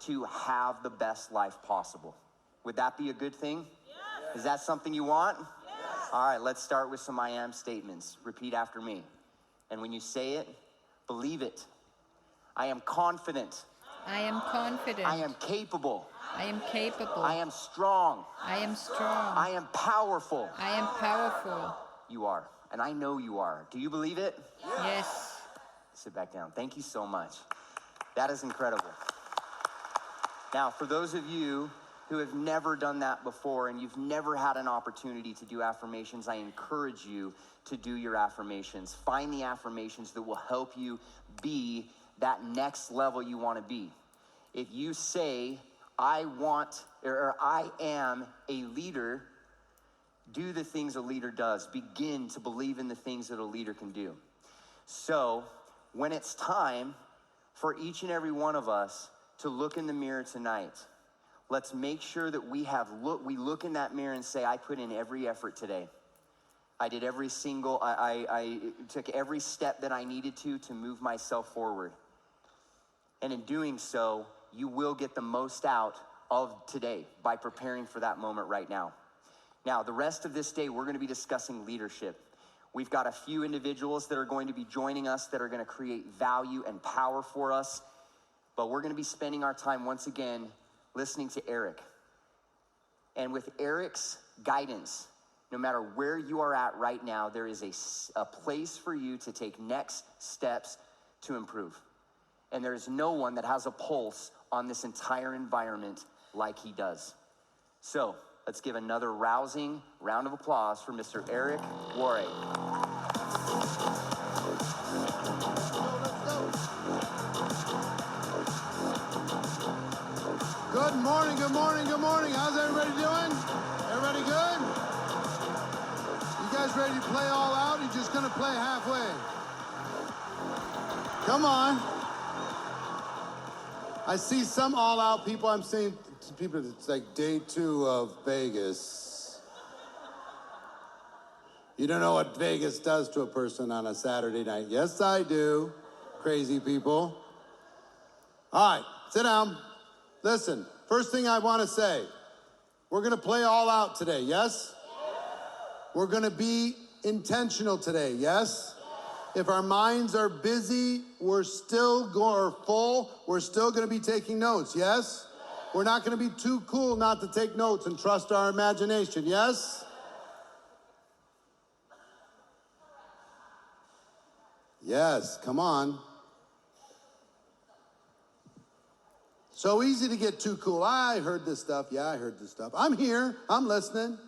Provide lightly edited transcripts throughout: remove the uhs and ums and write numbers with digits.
to have the best life possible. Would that be a good thing? Yes. Is that something you want? Yes. All right, let's start with some I am statements. Repeat after me. And when you say it, believe it. I am confident. I am confident. I am capable. I am capable. I am strong. I am strong. I am powerful. I am powerful. You are, and I know you are. Do you believe it? Yes. Sit back down. Thank you so much. That is incredible. Now, for those of you who have never done that before and you've never had an opportunity to do affirmations, I encourage you to do your affirmations. Find the affirmations that will help you be that next level you want to be. If you say, I am a leader, do the things a leader does. Begin to believe in the things that a leader can do. So when it's time for each and every one of us to look in the mirror tonight, let's make sure that we look in that mirror and say, I put in every effort today. I did I took every step that I needed to move myself forward. And in doing so, you will get the most out of today by preparing for that moment right now. Now, the rest of this day, we're going to be discussing leadership. We've got a few individuals that are going to be joining us that are going to create value and power for us. But we're going to be spending our time once again listening to Eric. And with Eric's guidance, no matter where you are at right now, there is a place for you to take next steps to improve. And there is no one that has a pulse on this entire environment like he does. So let's give another rousing round of applause for Mr. Eric Worre. Good morning, good morning, good morning. How's everybody doing? Everybody good? You guys ready to play all out? You're just gonna play halfway. Come on. I see some all-out people. I'm saying to people, it's like day 2 of Vegas. You don't know what Vegas does to a person on a Saturday night. Yes, I do. Crazy people. All right, sit down. Listen, first thing I want to say, we're going to play all out today, yes? We're going to be intentional today, yes? If our minds are busy, we're still full, we're still going to be taking notes, yes? We're not going to be too cool not to take notes and trust our imagination, yes? Yes, come on. So easy to get too cool. I heard this stuff. Yeah, I heard this stuff. I'm here. I'm listening.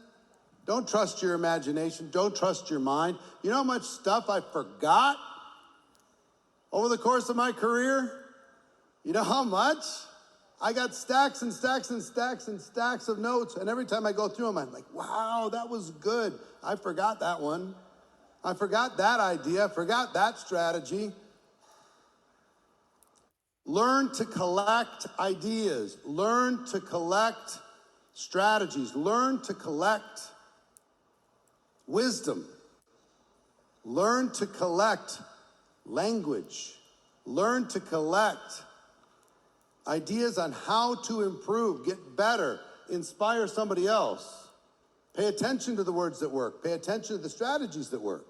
Don't trust your imagination. Don't trust your mind. You know how much stuff I forgot over the course of my career? You know how much? I got stacks and stacks and stacks and stacks of notes, and every time I go through them, I'm like, wow, that was good. I forgot that one. I forgot that idea. I forgot that strategy. Learn to collect ideas. Learn to collect strategies. Learn to collect wisdom. Learn to collect language. Learn to collect ideas on how to improve, get better, inspire somebody else. Pay attention to the words that work. Pay attention to the strategies that work.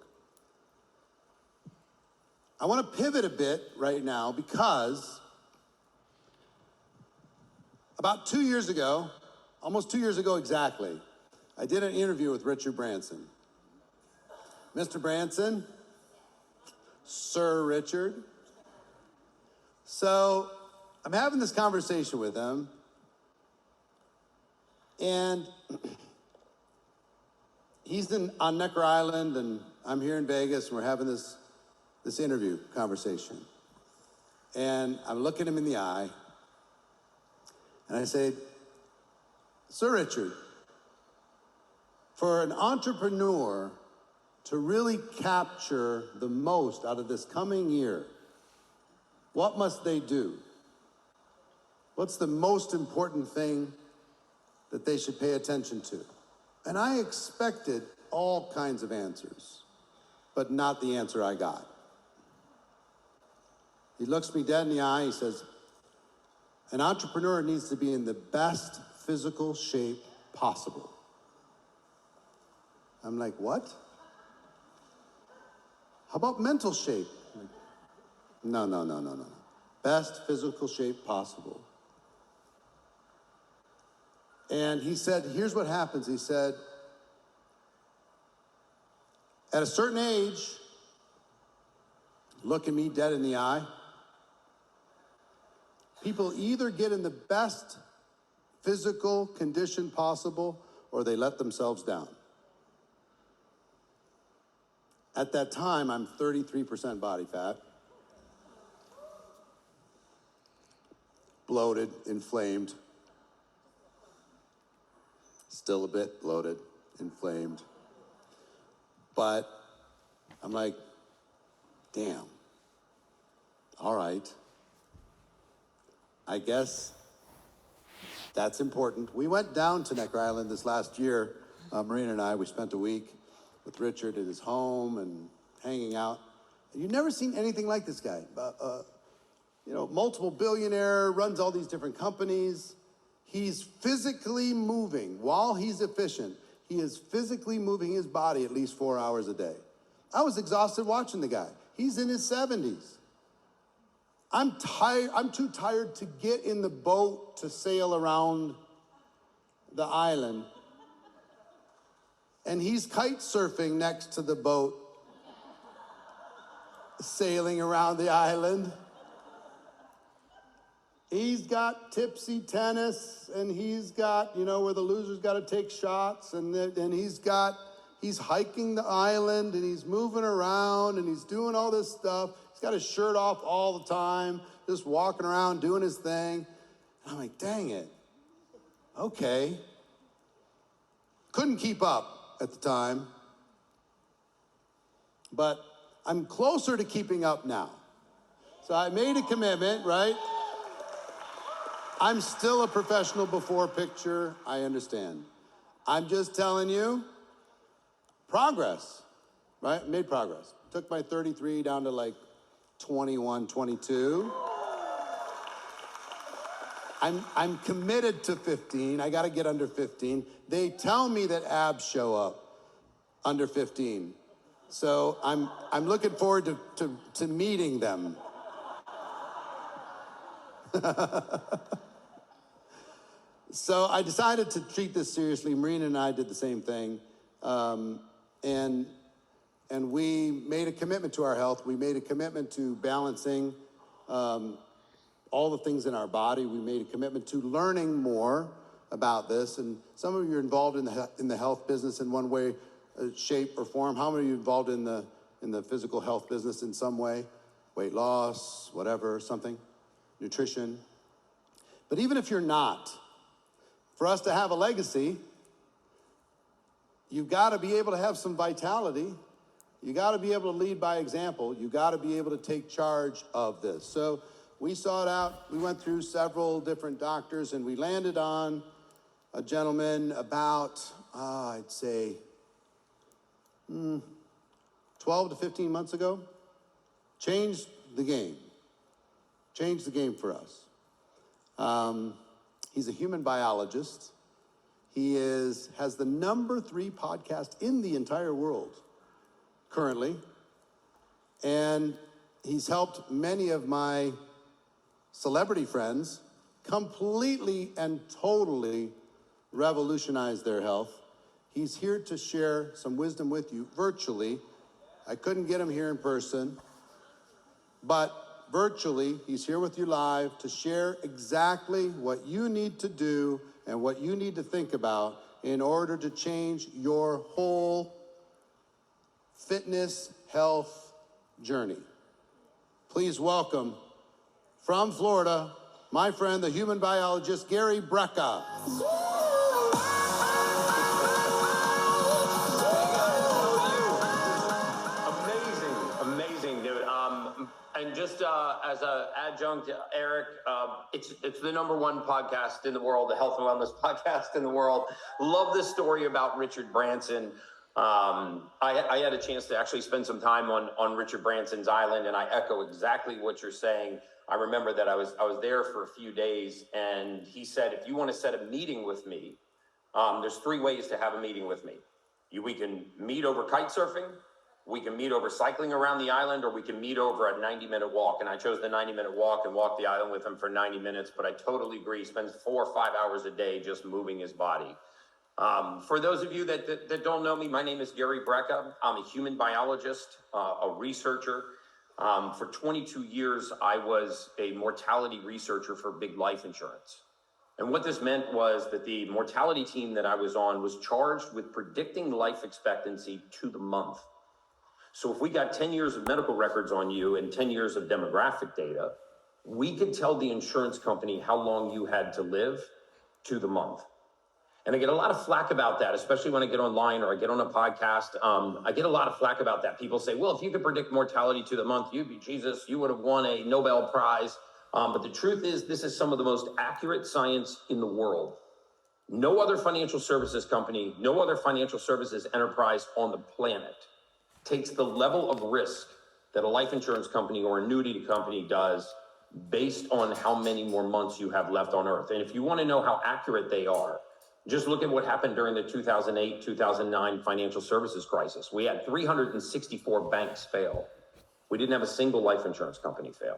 I want to pivot a bit right now because about 2 years ago, almost 2 years ago exactly, I did an interview with Richard Branson. Mr. Branson, Sir Richard. So I'm having this conversation with him, and he's on Necker Island, and I'm here in Vegas, and we're having this interview conversation. And I'm looking him in the eye, and I say, Sir Richard, for an entrepreneur to really capture the most out of this coming year, what must they do? What's the most important thing that they should pay attention to? And I expected all kinds of answers, but not the answer I got. He looks me dead in the eye, he says, An entrepreneur needs to be in the best physical shape possible. I'm like, what? How about mental shape? No. Best physical shape possible. And he said, here's what happens. He said, at a certain age, looking me dead in the eye, people either get in the best physical condition possible or they let themselves down. At that time, I'm 33% body fat, bloated, inflamed, still a bit bloated, inflamed. But I'm like, damn, all right. I guess that's important. We went down to Necker Island this last year, Marina and I. We spent a week with Richard at his home and hanging out. You've never seen anything like this guy. Multiple billionaire, runs all these different companies. He's physically moving. While he's efficient, he is physically moving his body at least 4 hours a day. I was exhausted watching the guy. He's in his 70s. I'm tired. I'm too tired to get in the boat to sail around the island. And he's kite surfing next to the boat, sailing around the island. He's got tipsy tennis, and he's got, where the loser's got to take shots, and he's hiking the island, and he's moving around, and he's doing all this stuff. He's got his shirt off all the time, just walking around, doing his thing. And I'm like, dang it. Okay. Couldn't keep up at the time, but I'm closer to keeping up now. So I made a commitment, right? I'm still a professional before picture, I understand. I'm just telling you, progress, right? Made progress. Took my 33 down to like 21, 22. I'm committed to 15. I got to get under 15. They tell me that abs show up under 15. So I'm looking forward to meeting them. So I decided to treat this seriously. Marina and I did the same thing. And we made a commitment to our health. We made a commitment to balancing all the things in our body. We made a commitment to learning more about this. And some of you are involved in the health business in one way, shape, or form. How many of you are involved in the physical health business in some way? Weight loss, whatever, something, nutrition. But even if you're not, for us to have a legacy, you've got to be able to have some vitality. You got to be able to lead by example. You got to be able to take charge of this. So we sought out, we went through several different doctors, and we landed on a gentleman about, I'd say, 12 to 15 months ago. Changed the game. Changed the game for us. He's a human biologist. He has the #3 podcast in the entire world currently. And he's helped many of my celebrity friends completely and totally revolutionize their health. He's here to share some wisdom with you virtually. I couldn't get him here in person, but virtually, he's here with you live to share exactly what you need to do and what you need to think about in order to change your whole fitness, health journey. Please welcome, from Florida, my friend, the human biologist, Gary Brecka. Amazing, dude. And just as an adjunct, Eric, it's the #1 podcast in the world, the health and wellness podcast in the world. Love this story about Richard Branson. I had a chance to actually spend some time on Richard Branson's island, and I echo exactly what you're saying. I remember that I was there for a few days, and he said, if you want to set a meeting with me, there's 3 ways to have a meeting with me. We can meet over kite surfing, we can meet over cycling around the island, or we can meet over a 90-minute walk. And I chose the 90-minute walk and walked the island with him for 90 minutes, but I totally agree. He spends 4 or 5 hours a day just moving his body. For those of you that don't know me, my name is Gary Brecka. I'm a human biologist, a researcher. For 22 years, I was a mortality researcher for big life insurance. And what this meant was that the mortality team that I was on was charged with predicting life expectancy to the month. So if we got 10 years of medical records on you and 10 years of demographic data, we could tell the insurance company how long you had to live to the month. And I get a lot of flack about that, especially when I get online or I get on a podcast. I get a lot of flack about that. People say, well, if you could predict mortality to the month, you'd be Jesus, you would have won a Nobel Prize. But the truth is, this is some of the most accurate science in the world. No other financial services company, no other financial services enterprise on the planet takes the level of risk that a life insurance company or annuity company does based on how many more months you have left on Earth. And if you want to know how accurate they are, just look at what happened during the 2008-2009 financial services crisis. We had 364 banks fail. We didn't have a single life insurance company fail.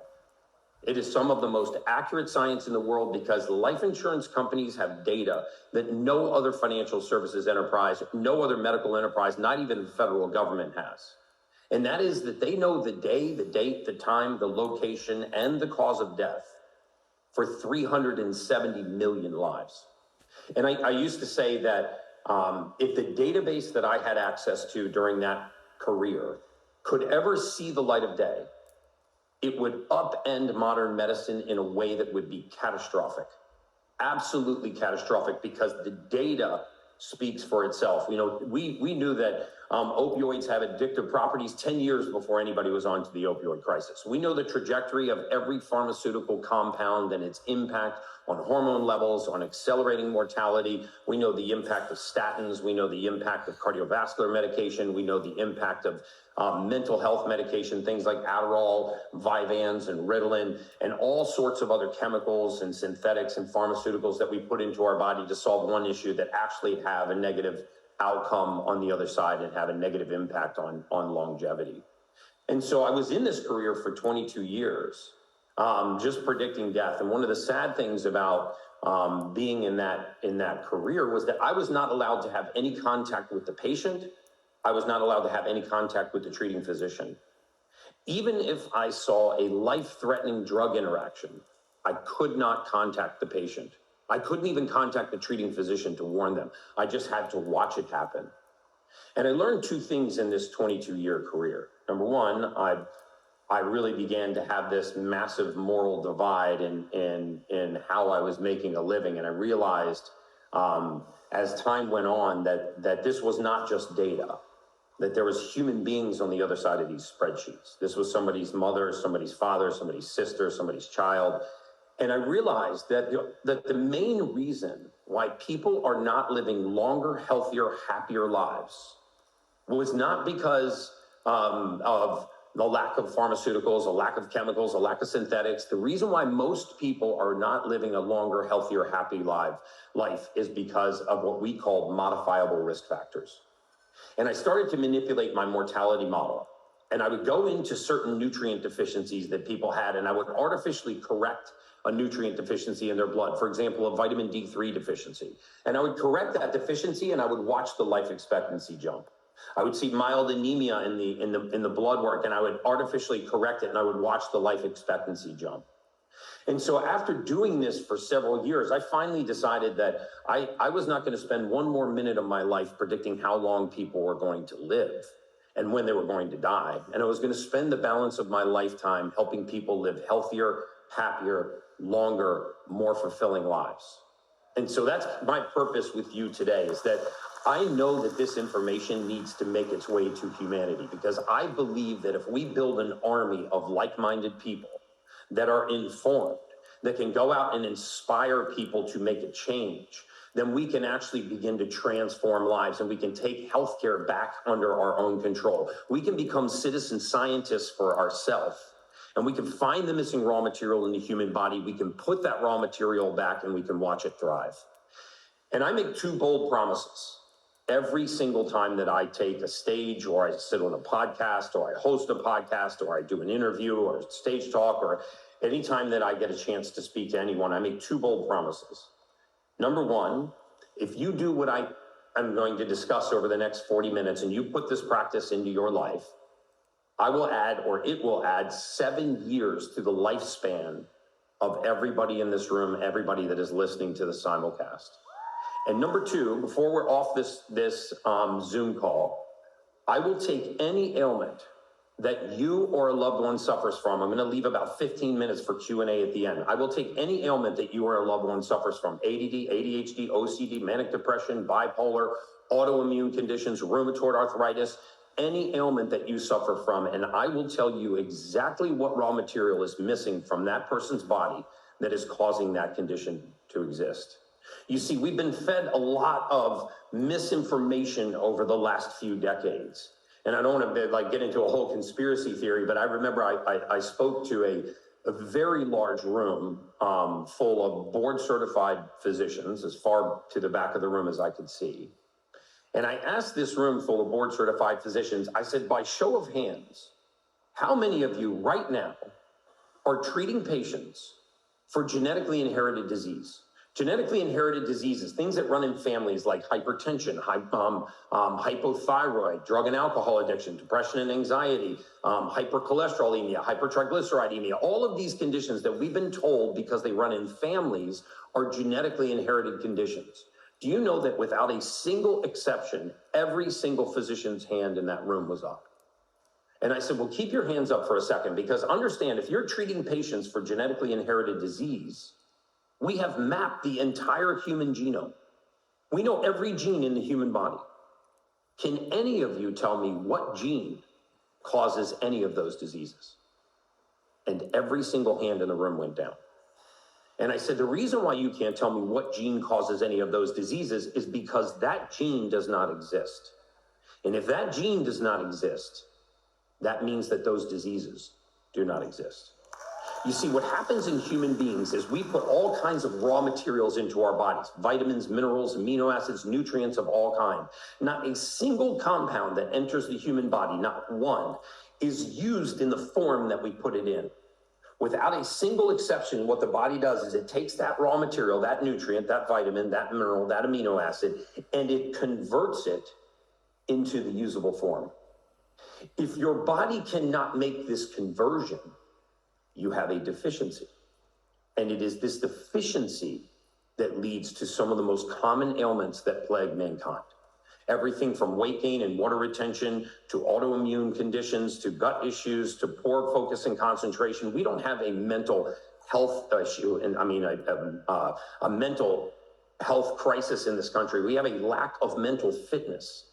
It is some of the most accurate science in the world because life insurance companies have data that no other financial services enterprise, no other medical enterprise, not even the federal government has. And that is that they know the day, the date, the time, the location, and the cause of death for 370 million lives. And I used to say that if the database that I had access to during that career could ever see the light of day, it would upend modern medicine in a way that would be catastrophic, absolutely catastrophic, because the data speaks for itself. You know, we knew that opioids have addictive properties 10 years before anybody was onto the opioid crisis. We know the trajectory of every pharmaceutical compound and its impact on hormone levels, on accelerating mortality. We know the impact of statins. We know the impact of cardiovascular medication. We know the impact of mental health medication, things like Adderall, Vyvanse, and Ritalin, and all sorts of other chemicals and synthetics and pharmaceuticals that we put into our body to solve one issue that actually have a negative outcome on the other side and have a negative impact on longevity. And so I was in this career for 22 years, just predicting death. And one of the sad things about being in that career was that I was not allowed to have any contact with the patient. I was not allowed to have any contact with the treating physician. Even if I saw a life-threatening drug interaction, I could not contact the patient. I couldn't even contact the treating physician to warn them. I just had to watch it happen. And I learned 2 things in this 22-year career. Number one, I really began to have this massive moral divide in how I was making a living. And I realized as time went on that this was not just data, that there was human beings on the other side of these spreadsheets. This was somebody's mother, somebody's father, somebody's sister, somebody's child. And I realized that the main reason why people are not living longer, healthier, happier lives was not because of the lack of pharmaceuticals, a lack of chemicals, a lack of synthetics. The reason why most people are not living a longer, healthier, happy life is because of what we call modifiable risk factors. And I started to manipulate my mortality model. And I would go into certain nutrient deficiencies that people had, and I would artificially correct a nutrient deficiency in their blood. For example, a vitamin D3 deficiency. And I would correct that deficiency, and I would watch the life expectancy jump. I would see mild anemia in the blood work, and I would artificially correct it, and I would watch the life expectancy jump. And so after doing this for several years, I finally decided that I was not going to spend one more minute of my life predicting how long people were going to live and when they were going to die. And I was going to spend the balance of my lifetime helping people live healthier, happier, longer, more fulfilling lives. And so that's my purpose with you today, is that I know that this information needs to make its way to humanity, because I believe that if we build an army of like-minded people that are informed, that can go out and inspire people to make a change, then we can actually begin to transform lives, and we can take healthcare back under our own control. We can become citizen scientists for ourselves, and we can find the missing raw material in the human body. We can put that raw material back and we can watch it thrive. And I make two bold promises every single time that I take a stage, or I sit on a podcast, or I host a podcast, or I do an interview or a stage talk, or anytime that I get a chance to speak to anyone. I make two bold promises. Number one, if you do what I'm going to discuss over the next 40 minutes and you put this practice into your life, I will add, or it will add, 7 years to the lifespan of everybody in this room, everybody that is listening to the simulcast. And number two, before we're off this Zoom call, I will take any ailment that you or a loved one suffers from. I'm going to leave about 15 minutes for Q&A at the end. I will take any ailment that you or a loved one suffers from: ADD, ADHD, OCD, manic depression, bipolar, autoimmune conditions, rheumatoid arthritis, any ailment that you suffer from, and I will tell you exactly what raw material is missing from that person's body that is causing that condition to exist. You see, we've been fed a lot of misinformation over the last few decades. And I don't want to get into a whole conspiracy theory, but I remember I spoke to a very large room full of board certified physicians, as far to the back of the room as I could see. And I asked this room full of board certified physicians, I said, by show of hands, how many of you right now are treating patients for genetically inherited disease? Genetically inherited diseases, things that run in families like hypertension, hypothyroid, drug and alcohol addiction, depression and anxiety, hypercholesterolemia, hypertriglyceridemia, all of these conditions that we've been told, because they run in families, are genetically inherited conditions. Do you know that without a single exception, every single physician's hand in that room was up? And I said, well, keep your hands up for a second, because understand, if you're treating patients for genetically inherited disease, we have mapped the entire human genome. We know every gene in the human body. Can any of you tell me what gene causes any of those diseases? And every single hand in the room went down. And I said, the reason why you can't tell me what gene causes any of those diseases is because that gene does not exist. And if that gene does not exist, that means that those diseases do not exist. You see, what happens in human beings is we put all kinds of raw materials into our bodies: vitamins, minerals, amino acids, nutrients of all kinds. Not a single compound that enters the human body, not one, is used in the form that we put it in. Without a single exception, what the body does is it takes that raw material, that nutrient, that vitamin, that mineral, that amino acid, and it converts it into the usable form. If your body cannot make this conversion, you have a deficiency. And it is this deficiency that leads to some of the most common ailments that plague mankind. Everything from weight gain and water retention, to autoimmune conditions, to gut issues, to poor focus and concentration. We don't have a mental health issue, and I mean a mental health crisis in this country. We have a lack of mental fitness.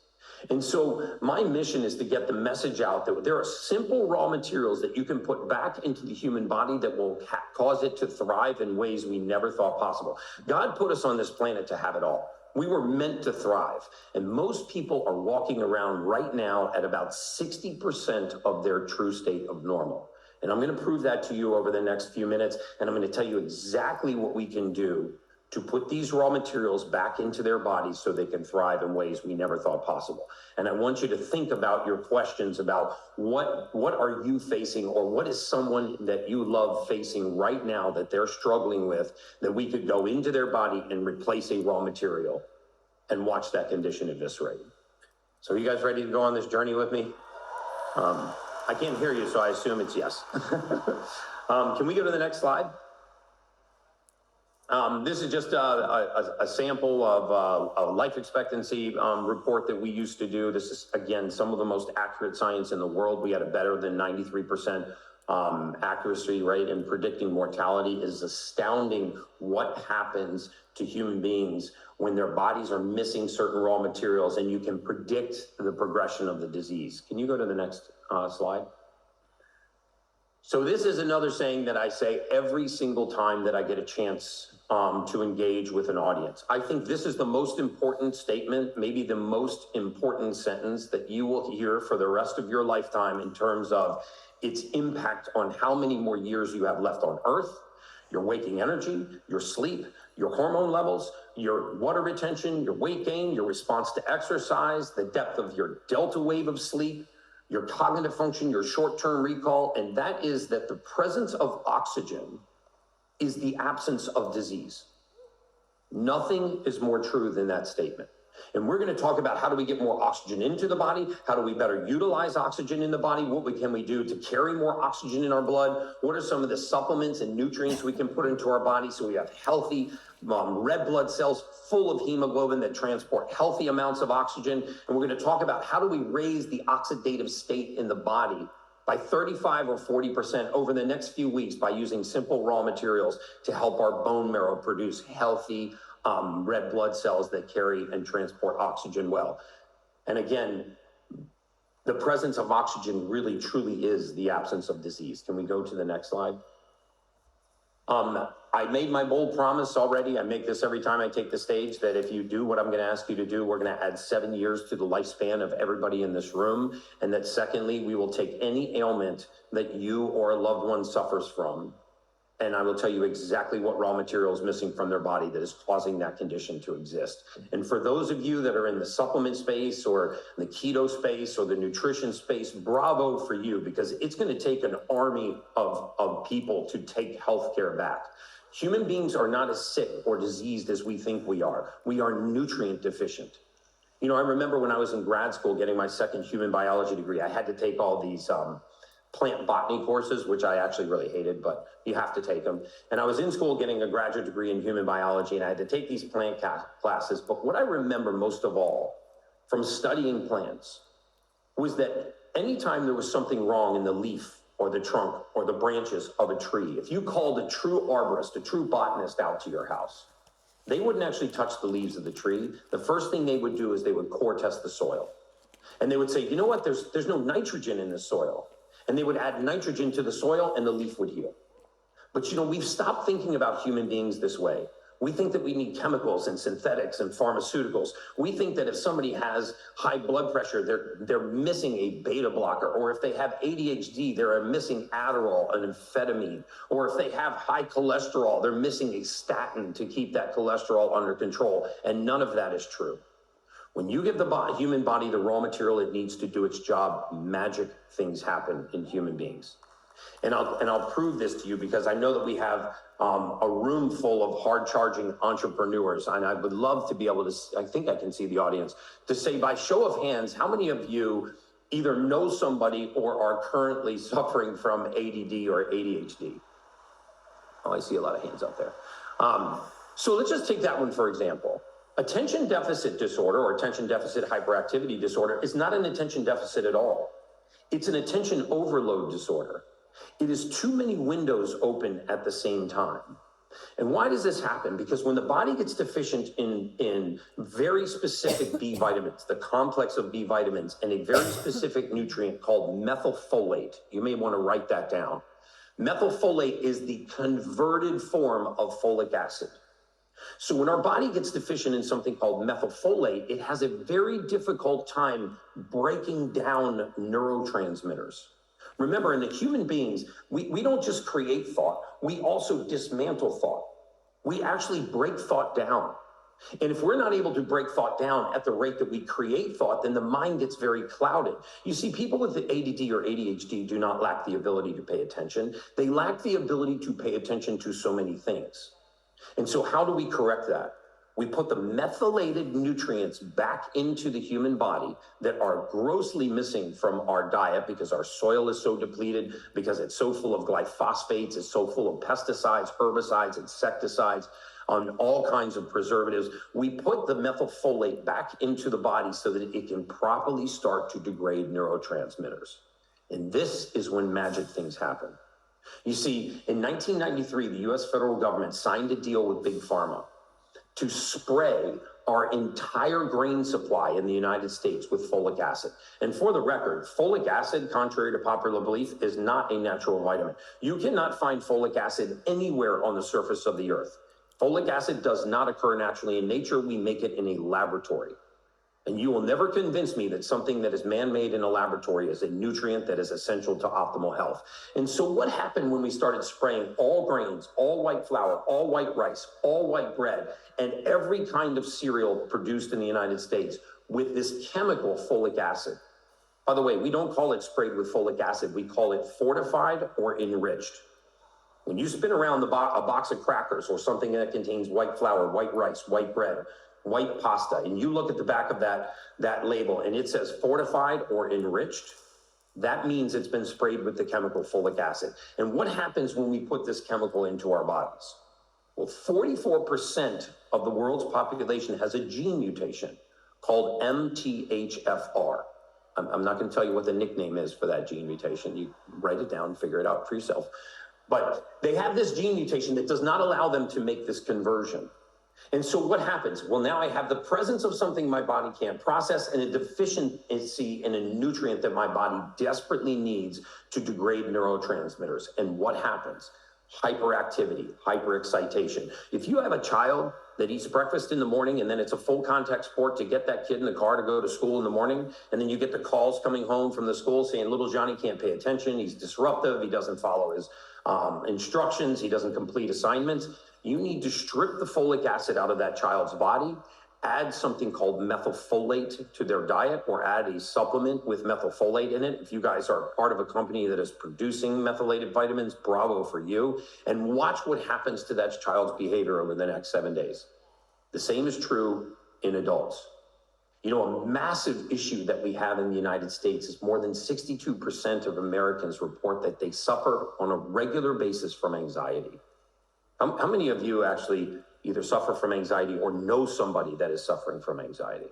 And so my mission is to get the message out that there are simple raw materials that you can put back into the human body that will cause it to thrive in ways we never thought possible. God put us on this planet to have it all. We were meant to thrive. And most people are walking around right now at about 60% of their true state of normal. And I'm going to prove that to you over the next few minutes. And I'm going to tell you exactly what we can do to put these raw materials back into their bodies so they can thrive in ways we never thought possible. And I want you to think about your questions about what are you facing, or what is someone that you love facing right now that they're struggling with, that we could go into their body and replace a raw material and watch that condition eviscerate. So are you guys ready to go on this journey with me? I can't hear you, so I assume it's yes. Can we go to the next slide? This is just a sample of a life expectancy report that we used to do. This is, again, some of the most accurate science in the world. We had a better than 93% accuracy rate in predicting mortality. It is astounding what happens to human beings when their bodies are missing certain raw materials, and you can predict the progression of the disease. Can you go to the next slide? So this is another saying that I say every single time that I get a chance to engage with an audience. I think this is the most important statement, maybe the most important sentence that you will hear for the rest of your lifetime, in terms of its impact on how many more years you have left on Earth, your waking energy, your sleep, your hormone levels, your water retention, your weight gain, your response to exercise, the depth of your delta wave of sleep, your cognitive function, your short-term recall, and that is that the presence of oxygen is the absence of disease. Nothing is more true than that statement. And we're going to talk about how do we get more oxygen into the body? How do we better utilize oxygen in the body? What can we do to carry more oxygen in our blood? What are some of the supplements and nutrients we can put into our body so we have healthy red blood cells full of hemoglobin that transport healthy amounts of oxygen? And we're going to talk about how do we raise the oxidative state in the body by 35 or 40% over the next few weeks by using simple raw materials to help our bone marrow produce healthy red blood cells that carry and transport oxygen well. And again, the presence of oxygen really truly is the absence of disease. Can we go to the next slide? I made my bold promise already. I make this every time I take the stage, that if you do what I'm going to ask you to do, we're going to add 7 years to the lifespan of everybody in this room. And that secondly, we will take any ailment that you or a loved one suffers from, and I will tell you exactly what raw material is missing from their body that is causing that condition to exist. And for those of you that are in the supplement space or the keto space or the nutrition space, bravo for you, because it's going to take an army of people to take healthcare back. Human beings are not as sick or diseased as we think we are. We are nutrient deficient. You know, I remember when I was in grad school getting my second human biology degree, I had to take all these plant botany courses, which I actually really hated, but you have to take them. And I was in school getting a graduate degree in human biology, and I had to take these plant classes. But what I remember most of all from studying plants was that anytime there was something wrong in the leaf or the trunk or the branches of a tree, if you called a true arborist, a true botanist out to your house, they wouldn't actually touch the leaves of the tree. The first thing they would do is they would core test the soil. And they would say, you know what, there's no nitrogen in this soil. And they would add nitrogen to the soil and the leaf would heal. But you know, we've stopped thinking about human beings this way. We think that we need chemicals and synthetics and pharmaceuticals. We think that if somebody has high blood pressure, they're missing a beta blocker. Or if they have ADHD, they're missing Adderall and amphetamine. Or if they have high cholesterol, they're missing a statin to keep that cholesterol under control. And none of that is true. When you give the human body the raw material it needs to do its job, magic things happen in human beings. And I'll prove this to you because I know that we have a room full of hard-charging entrepreneurs, and I would love to be able to, I think I can see the audience, to say by show of hands, how many of you either know somebody or are currently suffering from ADD or ADHD? Oh, I see a lot of hands out there. So let's just take that one for example. Attention deficit disorder or attention deficit hyperactivity disorder is not an attention deficit at all. It's an attention overload disorder. It is too many windows open at the same time. And why does this happen? Because when the body gets deficient in very specific B vitamins, the complex of B vitamins, and a very specific nutrient called methylfolate, you may want to write that down. Methylfolate is the converted form of folic acid. So when our body gets deficient in something called methylfolate, it has a very difficult time breaking down neurotransmitters. Remember, in the human beings, we don't just create thought, we also dismantle thought. We actually break thought down. And if we're not able to break thought down at the rate that we create thought, then the mind gets very clouded. You see, people with ADD or ADHD do not lack the ability to pay attention. They lack the ability to pay attention to so many things. And so how do we correct that? We put the methylated nutrients back into the human body that are grossly missing from our diet because our soil is so depleted, because it's so full of glyphosates, it's so full of pesticides, herbicides, insecticides, on all kinds of preservatives. We put the methylfolate back into the body so that it can properly start to degrade neurotransmitters. And this is when magic things happen. You see, in 1993, the US federal government signed a deal with Big Pharma to spray our entire grain supply in the United States with folic acid. And for the record, folic acid, contrary to popular belief, is not a natural vitamin. You cannot find folic acid anywhere on the surface of the earth. Folic acid does not occur naturally in nature. We make it in a laboratory. And you will never convince me that something that is man-made in a laboratory is a nutrient that is essential to optimal health. And so what happened when we started spraying all grains, all white flour, all white rice, all white bread, and every kind of cereal produced in the United States with this chemical folic acid? By the way, we don't call it sprayed with folic acid. We call it fortified or enriched. When you spin around a box of crackers or something that contains white flour, white rice, white bread, white pasta, and you look at the back of that label and it says fortified or enriched, that means it's been sprayed with the chemical folic acid. And what happens when we put this chemical into our bodies? Well, 44% of the world's population has a gene mutation called MTHFR. I'm not going to tell you what the nickname is for that gene mutation. You write it down, figure it out for yourself. But they have this gene mutation that does not allow them to make this conversion. And so what happens? Well, now I have the presence of something my body can't process and a deficiency in a nutrient that my body desperately needs to degrade neurotransmitters. And what happens? Hyperactivity, hyperexcitation. If you have a child that eats breakfast in the morning and then it's a full contact sport to get that kid in the car to go to school in the morning, and then you get the calls coming home from the school saying little Johnny can't pay attention, he's disruptive, he doesn't follow his instructions, he doesn't complete assignments, you need to strip the folic acid out of that child's body, add something called methylfolate to their diet, or add a supplement with methylfolate in it. If you guys are part of a company that is producing methylated vitamins, bravo for you. And watch what happens to that child's behavior over the next 7 days. The same is true in adults. You know, a massive issue that we have in the United States is more than 62% of Americans report that they suffer on a regular basis from anxiety. How many of you actually either suffer from anxiety or know somebody that is suffering from anxiety?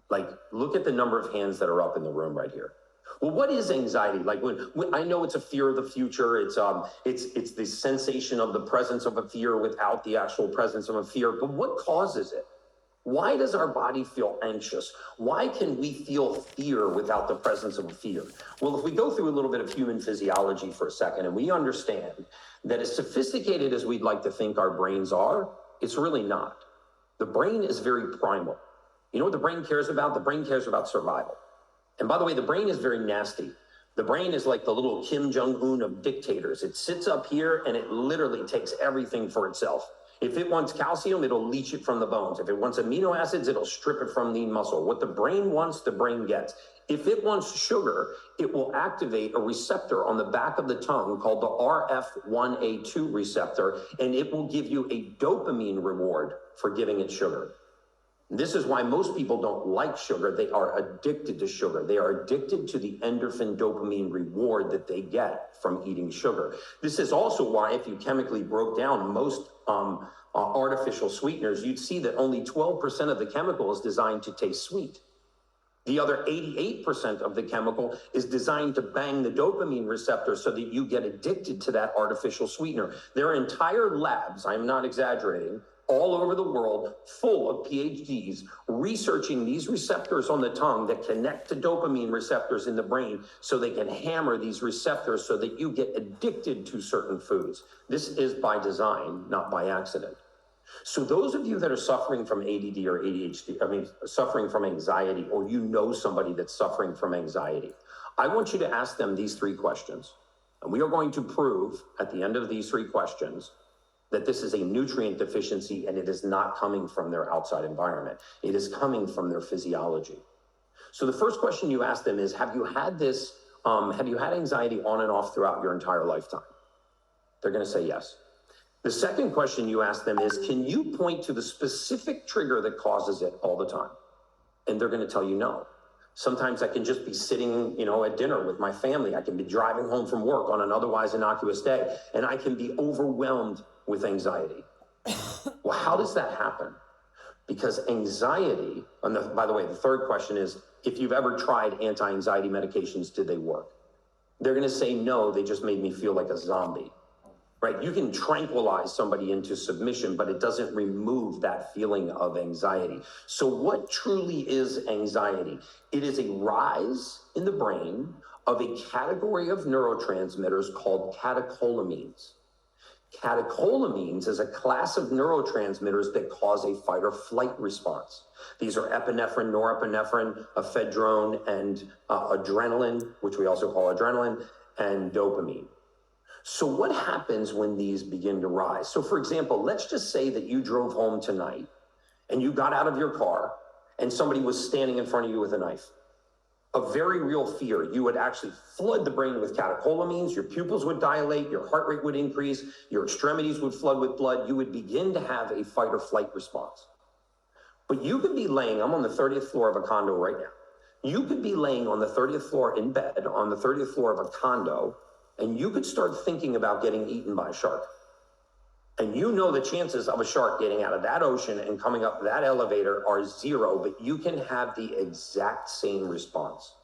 Like, look at the number of hands that are up in the room right here. Well, what is anxiety? Like, when I know it's a fear of the future, it's the sensation of the presence of a fear without the actual presence of a fear. But what causes it? Why does our body feel anxious? Why can we feel fear without the presence of a fear? Well, if we go through a little bit of human physiology for a second and we understand that as sophisticated as we'd like to think our brains are, it's really not. The brain is very primal. You know what the brain cares about? The brain cares about survival. And by the way, the brain is very nasty. The brain is like the little Kim Jong-un of dictators. It sits up here and it literally takes everything for itself. If it wants calcium, it'll leach it from the bones. If it wants amino acids, it'll strip it from the muscle. What the brain wants, the brain gets. If it wants sugar, it will activate a receptor on the back of the tongue called the RF1A2 receptor, and it will give you a dopamine reward for giving it sugar. This is why most people don't like sugar. They are addicted to sugar. They are addicted to the endorphin dopamine reward that they get from eating sugar. This is also why if you chemically broke down most artificial sweeteners, you'd see that only 12% of the chemical is designed to taste sweet. The other 88% of the chemical is designed to bang the dopamine receptor so that you get addicted to that artificial sweetener. There are entire labs, I'm not exaggerating, all over the world full of PhDs researching these receptors on the tongue that connect to dopamine receptors in the brain so they can hammer these receptors so that you get addicted to certain foods. This is by design, not by accident. So those of you that are suffering from ADD or ADHD, suffering from anxiety, or you know somebody that's suffering from anxiety, I want you to ask them these 3 questions. And we are going to prove at the end of these 3 questions that this is a nutrient deficiency and it is not coming from their outside environment. It is coming from their physiology. So the first question you ask them is, have you had anxiety on and off throughout your entire lifetime? They're going to say yes. The second question you ask them is, can you point to the specific trigger that causes it all the time? And they're going to tell you no. Sometimes I can just be sitting, at dinner with my family. I can be driving home from work on an otherwise innocuous day, and I can be overwhelmed with anxiety. Well, how does that happen? Because anxiety, and by the way, the third question is, if you've ever tried anti-anxiety medications, did they work? They're going to say no, they just made me feel like a zombie. Right? You can tranquilize somebody into submission, but it doesn't remove that feeling of anxiety. So what truly is anxiety? It is a rise in the brain of a category of neurotransmitters called catecholamines. Catecholamines is a class of neurotransmitters that cause a fight or flight response. These are epinephrine, norepinephrine, ephedrine, and adrenaline, which we also call adrenaline, and dopamine. So what happens when these begin to rise? So for example, let's just say that you drove home tonight and you got out of your car and somebody was standing in front of you with a knife. A very real fear. You would actually flood the brain with catecholamines, your pupils would dilate, your heart rate would increase, your extremities would flood with blood, you would begin to have a fight or flight response. But you could be laying, I'm on the 30th floor of a condo right now. You could be laying on the 30th floor in bed, on the 30th floor of a condo, and you could start thinking about getting eaten by a shark. And you know the chances of a shark getting out of that ocean and coming up that elevator are zero, but you can have the exact same response.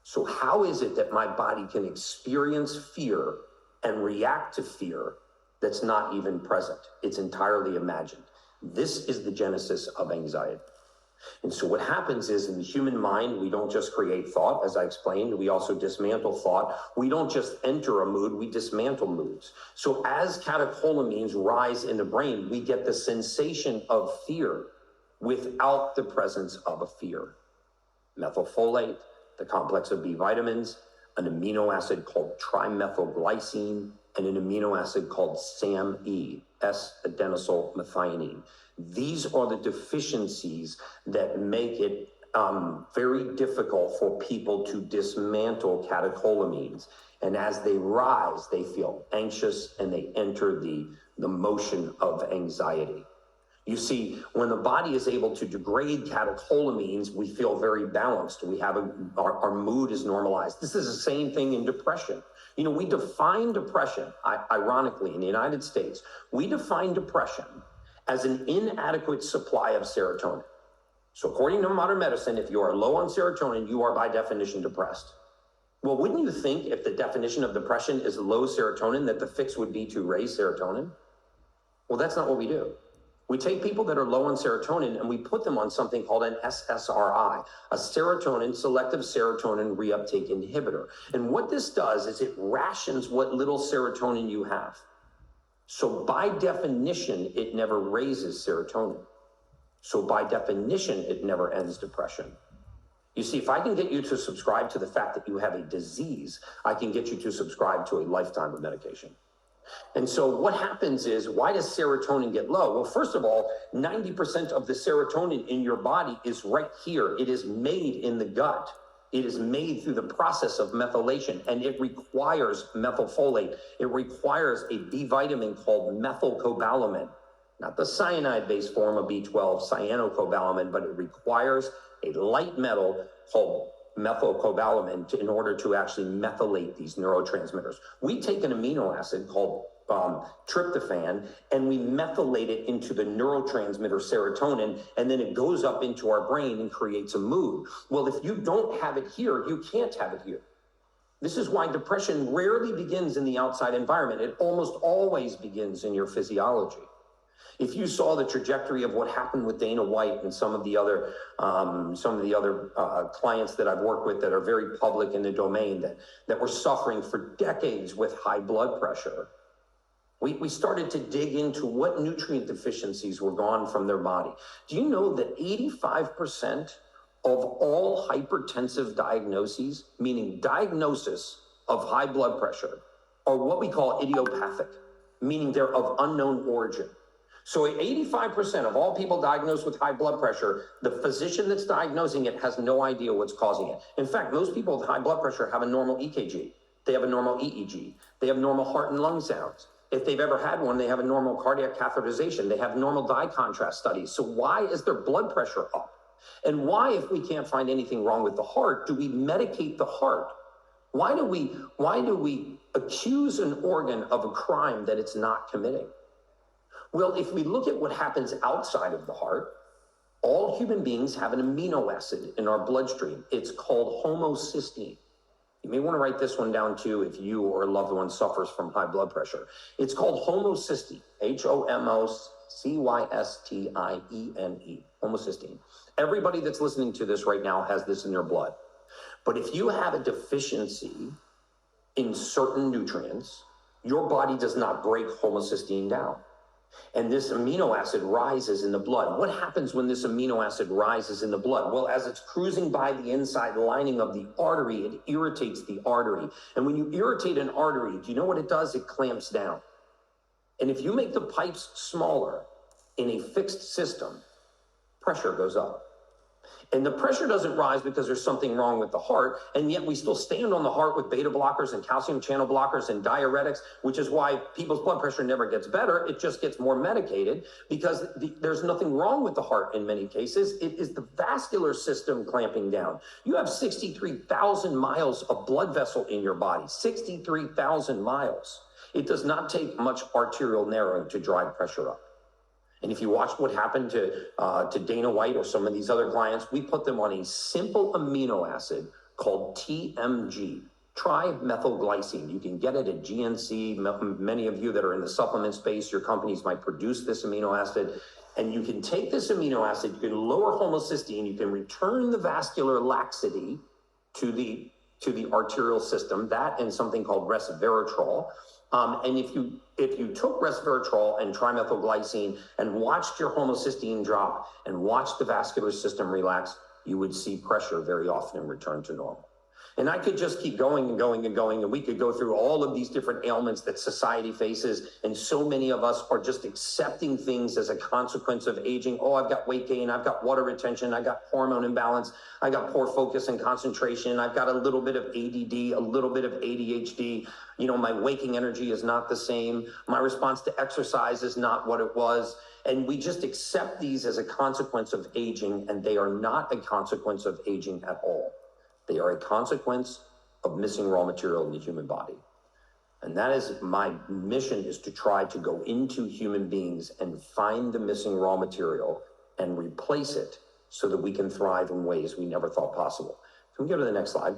So how is it that my body can experience fear and react to fear that's not even present? It's entirely imagined. This is the genesis of anxiety. And so what happens is in the human mind, we don't just create thought, as I explained, we also dismantle thought. We don't just enter a mood, we dismantle moods. So as catecholamines rise in the brain, we get the sensation of fear without the presence of a fear. Methylfolate, the complex of B vitamins, an amino acid called trimethylglycine, and an amino acid called SAMe, S-adenosyl methionine. These are the deficiencies that make it very difficult for people to dismantle catecholamines. And as they rise, they feel anxious and they enter the motion of anxiety. You see, when the body is able to degrade catecholamines, we feel very balanced. We have our mood is normalized. This is the same thing in depression. You know, we define depression, ironically, in the United States, we define depression as an inadequate supply of serotonin. So according to modern medicine, if you are low on serotonin, you are by definition depressed. Well, wouldn't you think if the definition of depression is low serotonin that the fix would be to raise serotonin? Well, that's not what we do. We take people that are low on serotonin and we put them on something called an SSRI, a serotonin, selective serotonin reuptake inhibitor. And what this does is it rations what little serotonin you have. So by definition, it never raises serotonin. So by definition, it never ends depression. You see, if I can get you to subscribe to the fact that you have a disease, I can get you to subscribe to a lifetime of medication. And so what happens is, why does serotonin get low? Well, first of all, 90% of the serotonin in your body is right here. It is made in the gut. It is made through the process of methylation, and it requires methylfolate. It requires a B vitamin called methylcobalamin, not the cyanide-based form of B12, cyanocobalamin, but it requires a light metal called methylcobalamin in order to actually methylate these neurotransmitters. We take an amino acid called tryptophan and we methylate it into the neurotransmitter serotonin, and then it goes up into our brain and creates a mood. Well, if you don't have it here, you can't have it here. This is why depression rarely begins in the outside environment. It almost always begins in your physiology. If you saw the trajectory of what happened with Dana White and some of the other clients that I've worked with that are very public in the domain that were suffering for decades with high blood pressure, we started to dig into what nutrient deficiencies were gone from their body. Do you know that 85% of all hypertensive diagnoses, meaning diagnosis of high blood pressure, are what we call idiopathic, meaning they're of unknown origin? So 85% of all people diagnosed with high blood pressure, the physician that's diagnosing it has no idea what's causing it. In fact, most people with high blood pressure have a normal EKG. They have a normal EEG. They have normal heart and lung sounds. If they've ever had one, they have a normal cardiac catheterization. They have normal dye contrast studies. So why is their blood pressure up? And why, if we can't find anything wrong with the heart, do we medicate the heart? Why do we accuse an organ of a crime that it's not committing? Well, if we look at what happens outside of the heart, all human beings have an amino acid in our bloodstream. It's called homocysteine. You may want to write this one down too if you or a loved one suffers from high blood pressure. It's called homocysteine, Homocysteine, homocysteine. Everybody that's listening to this right now has this in their blood. But if you have a deficiency in certain nutrients, your body does not break homocysteine down. And this amino acid rises in the blood. What happens when this amino acid rises in the blood? Well, as it's cruising by the inside lining of the artery, it irritates the artery. And when you irritate an artery, do you know what it does? It clamps down. And if you make the pipes smaller in a fixed system, pressure goes up. And the pressure doesn't rise because there's something wrong with the heart, and yet we still stand on the heart with beta blockers and calcium channel blockers and diuretics, which is why people's blood pressure never gets better. It just gets more medicated because there's nothing wrong with the heart in many cases. It is the vascular system clamping down. You have 63,000 miles of blood vessel in your body, 63,000 miles. It does not take much arterial narrowing to drive pressure up. And if you watch what happened to Dana White or some of these other clients, we put them on a simple amino acid called TMG, trimethylglycine. You can get it at GNC. Many of you that are in the supplement space, your companies might produce this amino acid. And you can take this amino acid, you can lower homocysteine, you can return the vascular laxity to the arterial system, that and something called resveratrol. And if you took resveratrol and trimethylglycine and watched your homocysteine drop and watched the vascular system relax, you would see pressure very often return to normal. And I could just keep going and going and going, and we could go through all of these different ailments that society faces, and so many of us are just accepting things as a consequence of aging. Oh, I've got weight gain, I've got water retention, I've got hormone imbalance, I got poor focus and concentration, I've got a little bit of ADD, a little bit of ADHD, you know, my waking energy is not the same, my response to exercise is not what it was, and we just accept these as a consequence of aging, and they are not a consequence of aging at all. They are a consequence of missing raw material in the human body. And that is my mission, is to try to go into human beings and find the missing raw material and replace it so that we can thrive in ways we never thought possible. Can we go to the next slide?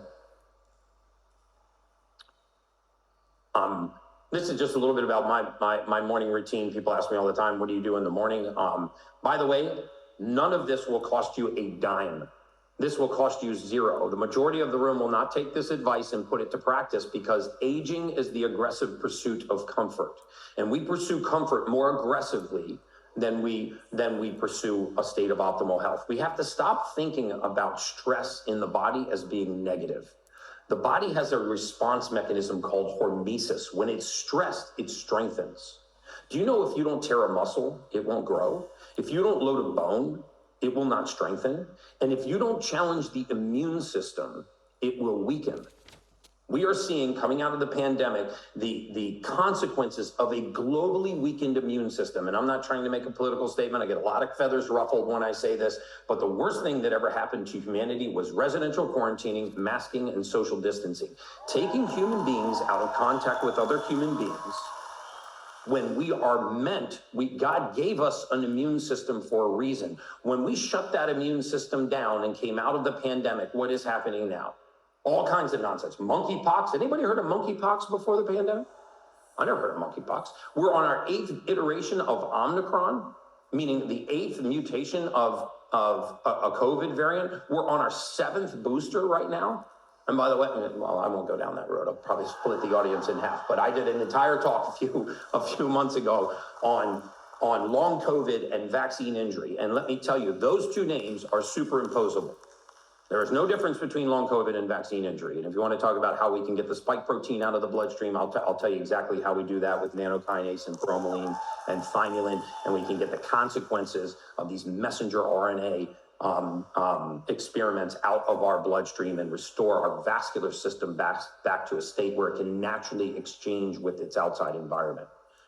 This is just a little bit about my morning routine. People ask me all the time, what do you do in the morning? By the way, none of this will cost you a dime. This will cost you zero. The majority of the room will not take this advice and put it to practice, because aging is the aggressive pursuit of comfort. And we pursue comfort more aggressively than we pursue a state of optimal health. We have to stop thinking about stress in the body as being negative. The body has a response mechanism called hormesis. When it's stressed, it strengthens. Do you know if you don't tear a muscle, it won't grow? If you don't load a bone, it will not strengthen. And if you don't challenge the immune system, it will weaken. We are seeing, coming out of the pandemic, the consequences of a globally weakened immune system. And I'm not trying to make a political statement. I get a lot of feathers ruffled when I say this, but the worst thing that ever happened to humanity was residential quarantining, masking, and social distancing. Taking human beings out of contact with other human beings when we are meant, God gave us an immune system for a reason. When we shut that immune system down and came out of the pandemic, what is happening now? All kinds of nonsense. Monkeypox. Anybody heard of monkeypox before the pandemic? I never heard of monkeypox. We're on our 8th iteration of Omicron, meaning the 8th mutation of a COVID variant. We're on our 7th booster right now. And by the way, well, I won't go down that road. I'll probably split the audience in half. But I did an entire talk a few months ago on long COVID and vaccine injury. And let me tell you, those two names are superimposable. There is no difference between long COVID and vaccine injury. And if you want to talk about how we can get the spike protein out of the bloodstream, I'll tell you exactly how we do that with nanokinase and bromelain and thymulin, and we can get the consequences of these messenger RNA experiments out of our bloodstream and restore our vascular system back to a state where it can naturally exchange with its outside environment.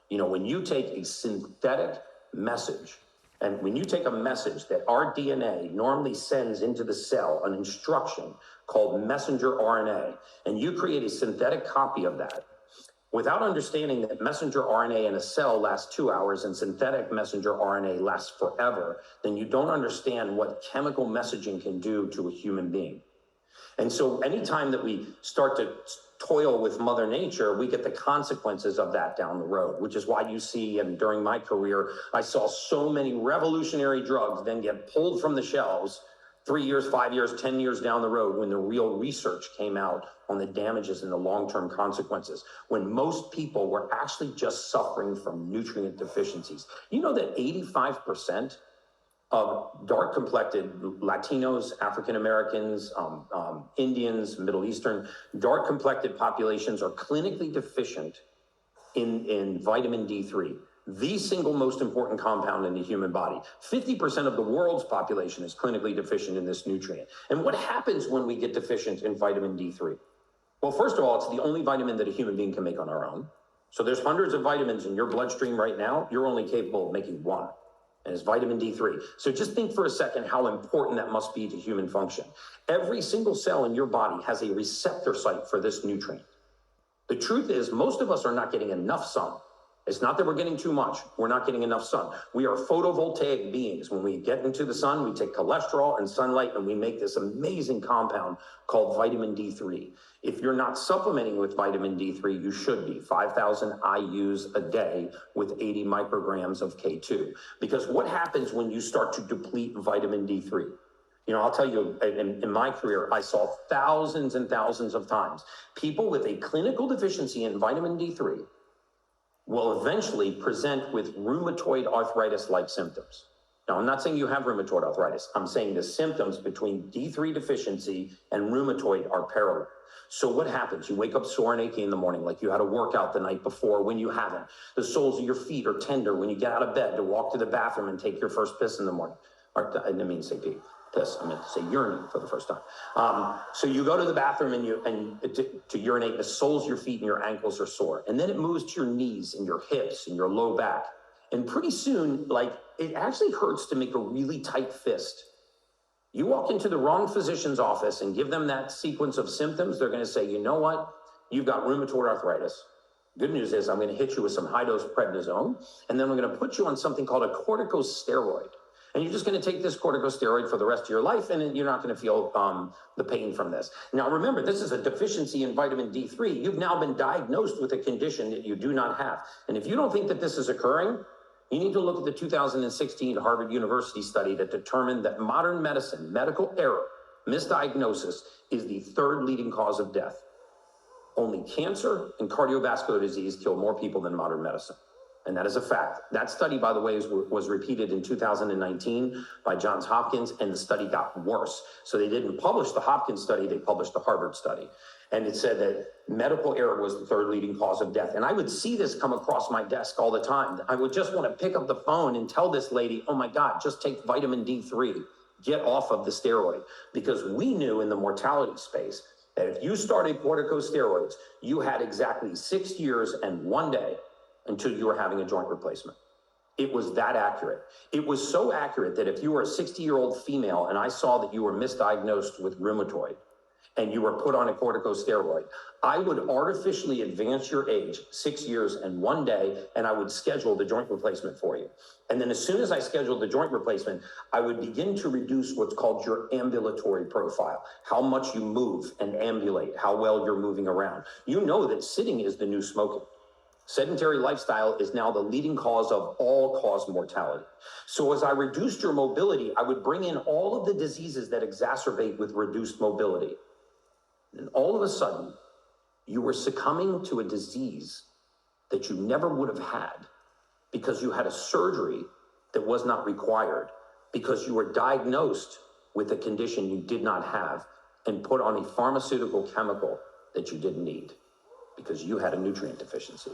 You know, when you take a synthetic message, and when you take a message that our DNA normally sends into the cell, an instruction called messenger RNA, and you create a synthetic copy of that, without understanding that messenger RNA in a cell lasts 2 hours and synthetic messenger RNA lasts forever, then you don't understand what chemical messaging can do to a human being. And so anytime that we start to toil with Mother Nature, we get the consequences of that down the road, which is why you see, and during my career, I saw so many revolutionary drugs then get pulled from the shelves 3 years, 5 years, 10 years down the road when the real research came out on the damages and the long-term consequences when most people were actually just suffering from nutrient deficiencies. You know that 85% of dark-complected Latinos, African-Americans, Indians, Middle Eastern, dark-complected populations are clinically deficient in vitamin D3, the single most important compound in the human body. 50% of the world's population is clinically deficient in this nutrient. And what happens when we get deficient in vitamin D3? Well, first of all, it's the only vitamin that a human being can make on our own. So there's hundreds of vitamins in your bloodstream right now. You're only capable of making one, and it's vitamin D3. So just think for a second how important that must be to human function. Every single cell in your body has a receptor site for this nutrient. The truth is, most of us are not getting enough sun. It's not that we're getting too much. We're not getting enough sun. We are photovoltaic beings. When we get into the sun, we take cholesterol and sunlight, and we make this amazing compound called vitamin D3. If you're not supplementing with vitamin D3, you should be. 5,000 IUs a day with 80 micrograms of K2. Because what happens when you start to deplete vitamin D3? You know, I'll tell you, in my career, I saw thousands and thousands of times people with a clinical deficiency in vitamin D3 will eventually present with rheumatoid arthritis-like symptoms. Now, I'm not saying you have rheumatoid arthritis. I'm saying the symptoms between D3 deficiency and rheumatoid are parallel. So what happens? You wake up sore and achy in the morning, like you had a workout the night before when you haven't. The soles of your feet are tender when you get out of bed to walk to the bathroom and take your first piss in the morning. Or, I didn't mean to say pee. Piss. I meant to say urinate for the first time. So you go to the bathroom and to urinate, the soles of your feet and your ankles are sore. And then it moves to your knees and your hips and your low back. And pretty soon, like, it actually hurts to make a really tight fist. You walk into the wrong physician's office and give them that sequence of symptoms, they're going to say, you know what? You've got rheumatoid arthritis. Good news is I'm going to hit you with some high-dose prednisone, and then we're going to put you on something called a corticosteroid. And you're just going to take this corticosteroid for the rest of your life, and you're not going to feel the pain from this. Now, remember, this is a deficiency in vitamin D3. You've now been diagnosed with a condition that you do not have. And if you don't think that this is occurring, you need to look at the 2016 Harvard University study that determined that modern medicine, medical error, misdiagnosis, is the third leading cause of death. Only cancer and cardiovascular disease kill more people than modern medicine. And that is a fact. That study, by the way, was repeated in 2019 by Johns Hopkins, and the study got worse. So they didn't publish the Hopkins study, they published the Harvard study. And it said that medical error was the third leading cause of death. And I would see this come across my desk all the time. I would just want to pick up the phone and tell this lady, oh my God, just take vitamin D3, get off of the steroid. Because we knew in the mortality space that if you started corticosteroids, you had exactly 6 years and 1 day until you were having a joint replacement. It was that accurate. It was so accurate that if you were a 60-year-old female and I saw that you were misdiagnosed with rheumatoid and you were put on a corticosteroid, I would artificially advance your age 6 years and 1 day, and I would schedule the joint replacement for you. And then as soon as I scheduled the joint replacement, I would begin to reduce what's called your ambulatory profile, how much you move and ambulate, how well you're moving around. You know that sitting is the new smoking. Sedentary lifestyle is now the leading cause of all-cause mortality. So as I reduced your mobility, I would bring in all of the diseases that exacerbate with reduced mobility. And all of a sudden, you were succumbing to a disease that you never would have had because you had a surgery that was not required, because you were diagnosed with a condition you did not have and put on a pharmaceutical chemical that you didn't need because you had a nutrient deficiency.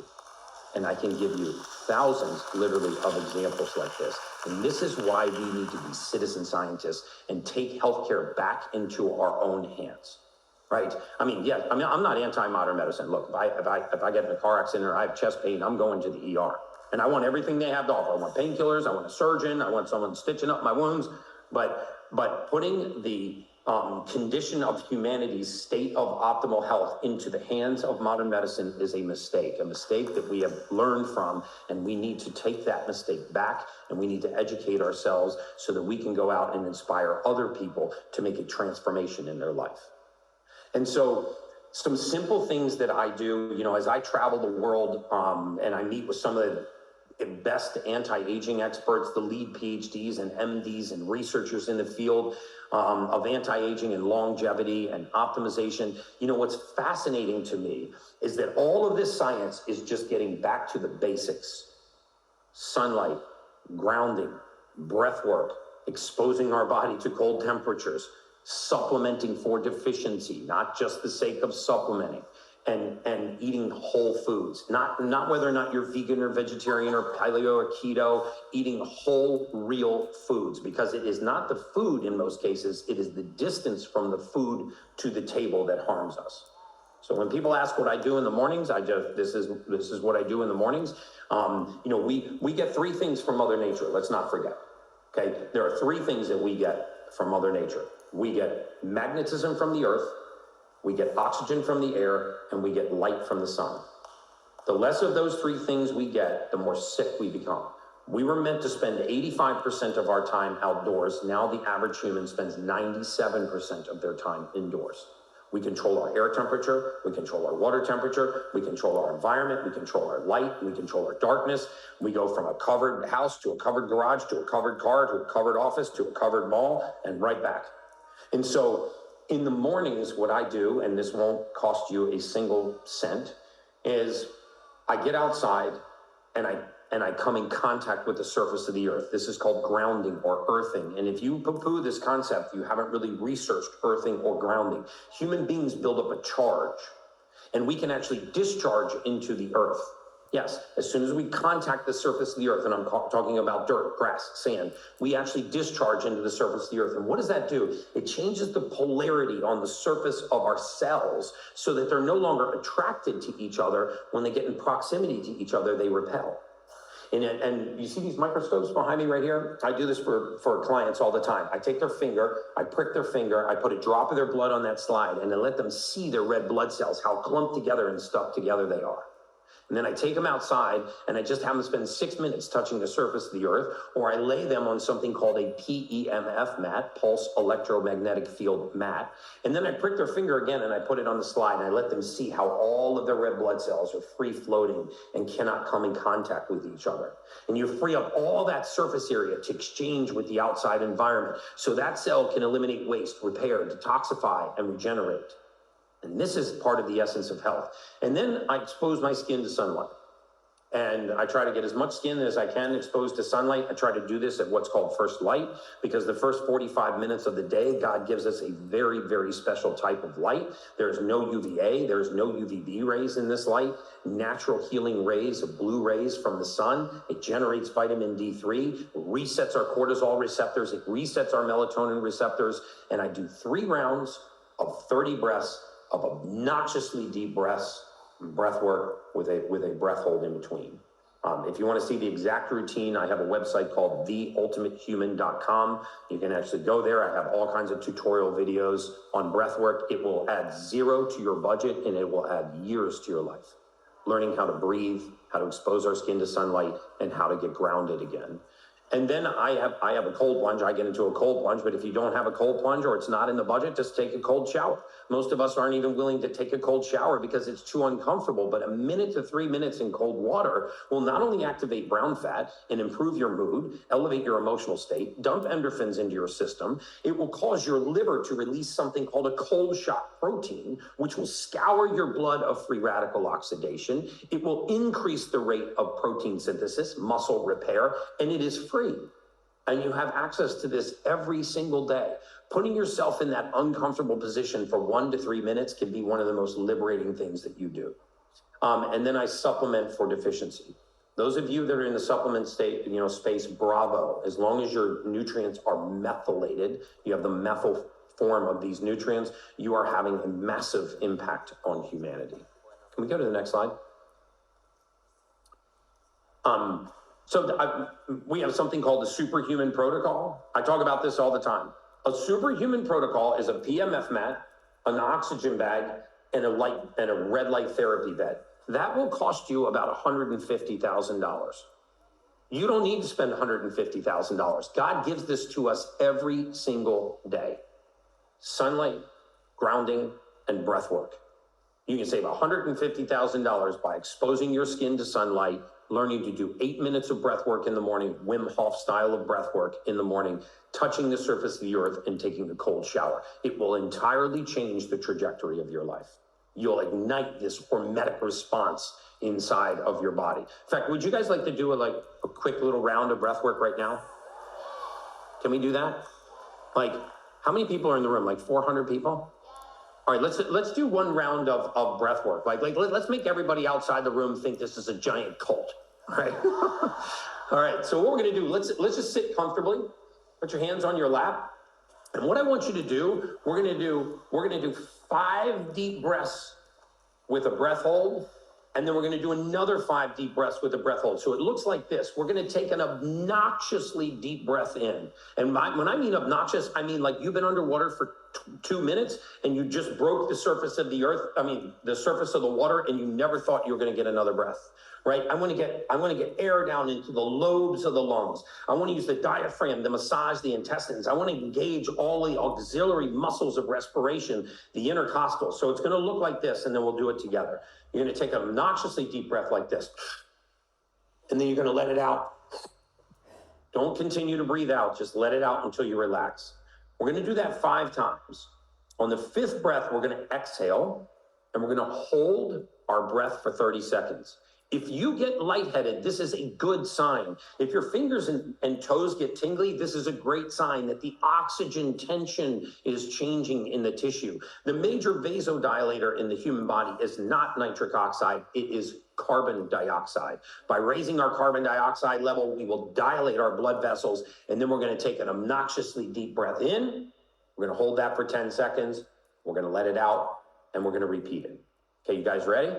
And I can give you thousands, literally, of examples like this. And this is why we need to be citizen scientists and take healthcare back into our own hands, right? I mean, I'm not anti-modern medicine. Look, if I get in a car accident or I have chest pain, I'm going to the ER. And I want everything they have to offer. I want painkillers, I want a surgeon, I want someone stitching up my wounds. But putting the condition of humanity's state of optimal health into the hands of modern medicine is a mistake that we have learned from, and we need to take that mistake back, and we need to educate ourselves so that we can go out and inspire other people to make a transformation in their life. And so some simple things that I do, as I travel the world and I meet with some of best anti-aging experts, the lead PhDs and MDs and researchers in the field of anti-aging and longevity and optimization. You know, what's fascinating to me is that all of this science is just getting back to the basics. Sunlight, grounding, breath work, exposing our body to cold temperatures, supplementing for deficiency, not just the sake of supplementing, and eating whole foods, not whether or not you're vegan or vegetarian or paleo or keto, eating whole, real foods, because it is not the food in most cases, it is the distance from the food to the table that harms us. So when people ask what I do in the mornings, this is what I do in the mornings. You know, we get three things from Mother Nature. Let's not forget. Okay, there are three things that we get from Mother Nature. We get magnetism from the earth, we get oxygen from the air, and we get light from the sun. The less of those three things we get, the more sick we become. We were meant to spend 85% of our time outdoors. Now the average human spends 97% of their time indoors. We control our air temperature, we control our water temperature, we control our environment, we control our light, we control our darkness. We go from a covered house to a covered garage to a covered car to a covered office to a covered mall and right back. And so in the mornings, what I do, and this won't cost you a single cent, is I get outside and I come in contact with the surface of the earth. This is called grounding or earthing. And if you poo-poo this concept, you haven't really researched earthing or grounding. Human beings build up a charge, and we can actually discharge into the earth. Yes, as soon as we contact the surface of the earth, and I'm talking about dirt, grass, sand, we actually discharge into the surface of the earth. And what does that do? It changes the polarity on the surface of our cells so that they're no longer attracted to each other. When they get in proximity to each other, they repel. And you see these microscopes behind me right here? I do this for clients all the time. I take their finger, I prick their finger, I put a drop of their blood on that slide, and I let them see their red blood cells, how clumped together and stuck together they are. And then I take them outside and I just have them spend 6 minutes touching the surface of the earth, or I lay them on something called a PEMF mat, pulse electromagnetic field mat. And then I prick their finger again and I put it on the slide and I let them see how all of their red blood cells are free floating and cannot come in contact with each other. And you free up all that surface area to exchange with the outside environment so that cell can eliminate waste, repair, detoxify, and regenerate. And this is part of the essence of health. And then I expose my skin to sunlight. And I try to get as much skin as I can exposed to sunlight. I try to do this at what's called first light, because the first 45 minutes of the day, God gives us a very, very special type of light. There's no UVA, there's no UVB rays in this light. Natural healing rays of blue rays from the sun. It generates vitamin D3, resets our cortisol receptors, it resets our melatonin receptors. And I do 3 rounds of 30 breaths of obnoxiously deep breath work with a breath hold in between. If you want to see the exact routine, I have a website called TheUltimateHuman.com. You can actually go there. I have all kinds of tutorial videos on breath work. It will add 0 to your budget and it will add years to your life. Learning how to breathe, how to expose our skin to sunlight, and how to get grounded again. And then I have a cold plunge. I get into a cold plunge, but if you don't have a cold plunge or it's not in the budget, just take a cold shower. Most of us aren't even willing to take a cold shower because it's too uncomfortable, but a minute to 3 minutes in cold water will not only activate brown fat and improve your mood, elevate your emotional state, dump endorphins into your system. It will cause your liver to release something called a cold shock protein, which will scour your blood of free radical oxidation. It will increase the rate of protein synthesis, muscle repair, and it is free. And you have access to this every single day. Putting yourself in that uncomfortable position for 1 to 3 minutes can be one of the most liberating things that you do. And then I supplement for deficiency. Those of you that are in the supplement space, bravo. As long as your nutrients are methylated, you have the methyl form of these nutrients, you are having a massive impact on humanity. Can we go to the next slide? We have something called the superhuman protocol. I talk about this all the time. A superhuman protocol is a PMF mat, an oxygen bag, and a red light therapy bed. That will cost you about $150,000. You don't need to spend $150,000. God gives this to us every single day. Sunlight, grounding, and breath work. You can save $150,000 by exposing your skin to sunlight, learning to do 8 minutes of breath work in the morning, Wim Hof style of breath work in the morning, touching the surface of the earth and taking a cold shower. It will entirely change the trajectory of your life. You'll ignite this hormetic response inside of your body. In fact, would you guys like to do a quick little round of breath work right now? Can we do that? Like, how many people are in the room? Like 400 people? All right, let's do one round of breath work. Let's make everybody outside the room think this is a giant cult. All right. All right. So what we're gonna do? Let's just sit comfortably. Put your hands on your lap. And what I want you to do, we're gonna do 5 deep breaths with a breath hold, and then we're gonna do another 5 deep breaths with a breath hold. So it looks like this. We're gonna take an obnoxiously deep breath in. And when I mean obnoxious, I mean like you've been underwater for 2 minutes and you just broke the surface of the earth, the surface of the water, and you never thought you were gonna get another breath, right? I wanna get air down into the lobes of the lungs. I wanna use the diaphragm to massage the intestines. I wanna engage all the auxiliary muscles of respiration, the intercostal. So it's gonna look like this, and then we'll do it together. You're gonna take an obnoxiously deep breath like this, and then you're gonna let it out. Don't continue to breathe out, just let it out until you relax. We're gonna do that 5 times. On the 5th breath, we're gonna exhale, and we're gonna hold our breath for 30 seconds. If you get lightheaded, this is a good sign. If your fingers and toes get tingly, this is a great sign that the oxygen tension is changing in the tissue. The major vasodilator in the human body is not nitric oxide, it is carbon dioxide. By raising our carbon dioxide level, we will dilate our blood vessels, and then we're gonna take an obnoxiously deep breath in. We're gonna hold that for 10 seconds. We're gonna let it out, and we're gonna repeat it. Okay, you guys ready?